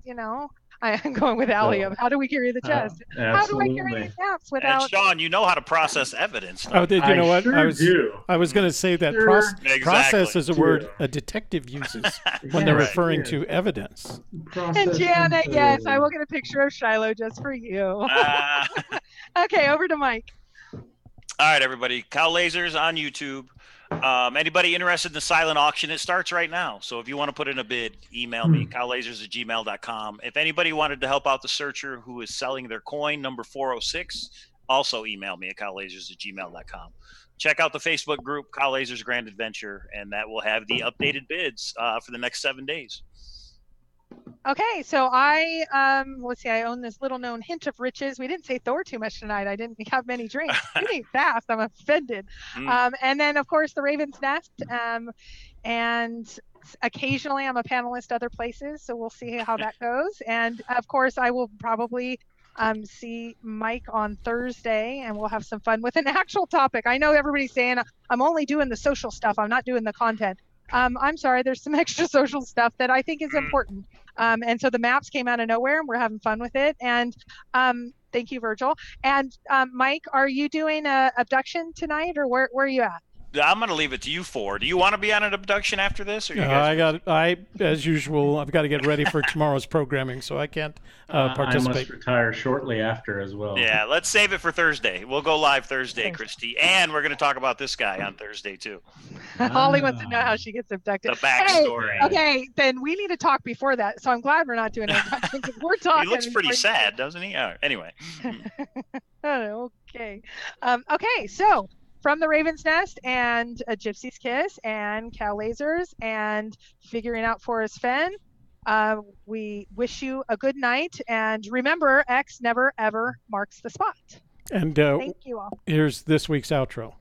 I'm going with Allie of how do we carry the chest? How do I carry Absolutely. these maps And without? Sean, you know how to process evidence. Oh, did you know what? Sure do. I was going to say that Sure process is a word do. a detective uses when they're Right. referring to evidence. And Janet, yes, I will get a picture of Shiloh just for you. Okay, over to Mike. All right, everybody. Cow Lasers on YouTube. Anybody interested in the silent auction? It starts right now. So if you want to put in a bid, email me, cowlasers@gmail.com. If anybody wanted to help out the searcher who is selling their coin, number 406, also email me at cowlasers@gmail.com. Check out the Facebook group, Cow Lasers Grand Adventure, and that will have the updated bids for the next 7 days. Okay, so I let's see, I own this little known hint of riches. We didn't say Thor too much tonight. I didn't have many drinks. Eating fast, I'm offended. And then of course the Raven's Nest. And occasionally I'm a panelist other places, so we'll see how that goes. And of course I will probably see Mike on Thursday, and we'll have some fun with an actual topic. I know everybody's saying I'm only doing the social stuff, I'm not doing the content. I'm sorry, there's some extra social stuff that I think is important. And so the maps came out of nowhere and we're having fun with it. And thank you, Virgil. And Mike, are you doing a abduction tonight, or where are you at? I'm going to leave it to you four. Do you want to be on an abduction after this? Or you guys as usual, I've got to get ready for tomorrow's programming, so I can't participate. I must retire shortly after as well. Yeah, let's save it for Thursday. We'll go live Thursday, Christy. And we're going to talk about this guy on Thursday, too. Holly wants to know how she gets abducted. The backstory. Hey, okay, then we need to talk before that. So I'm glad we're not doing it because we're talking. He looks pretty sad, doesn't he? Anyway. Okay. Okay, so from the Raven's Nest and a Gypsy's Kiss and Cow Lasers and figuring out Forrest Fenn, we wish you a good night. And remember, X never, ever marks the spot. And thank you all. Here's this week's outro.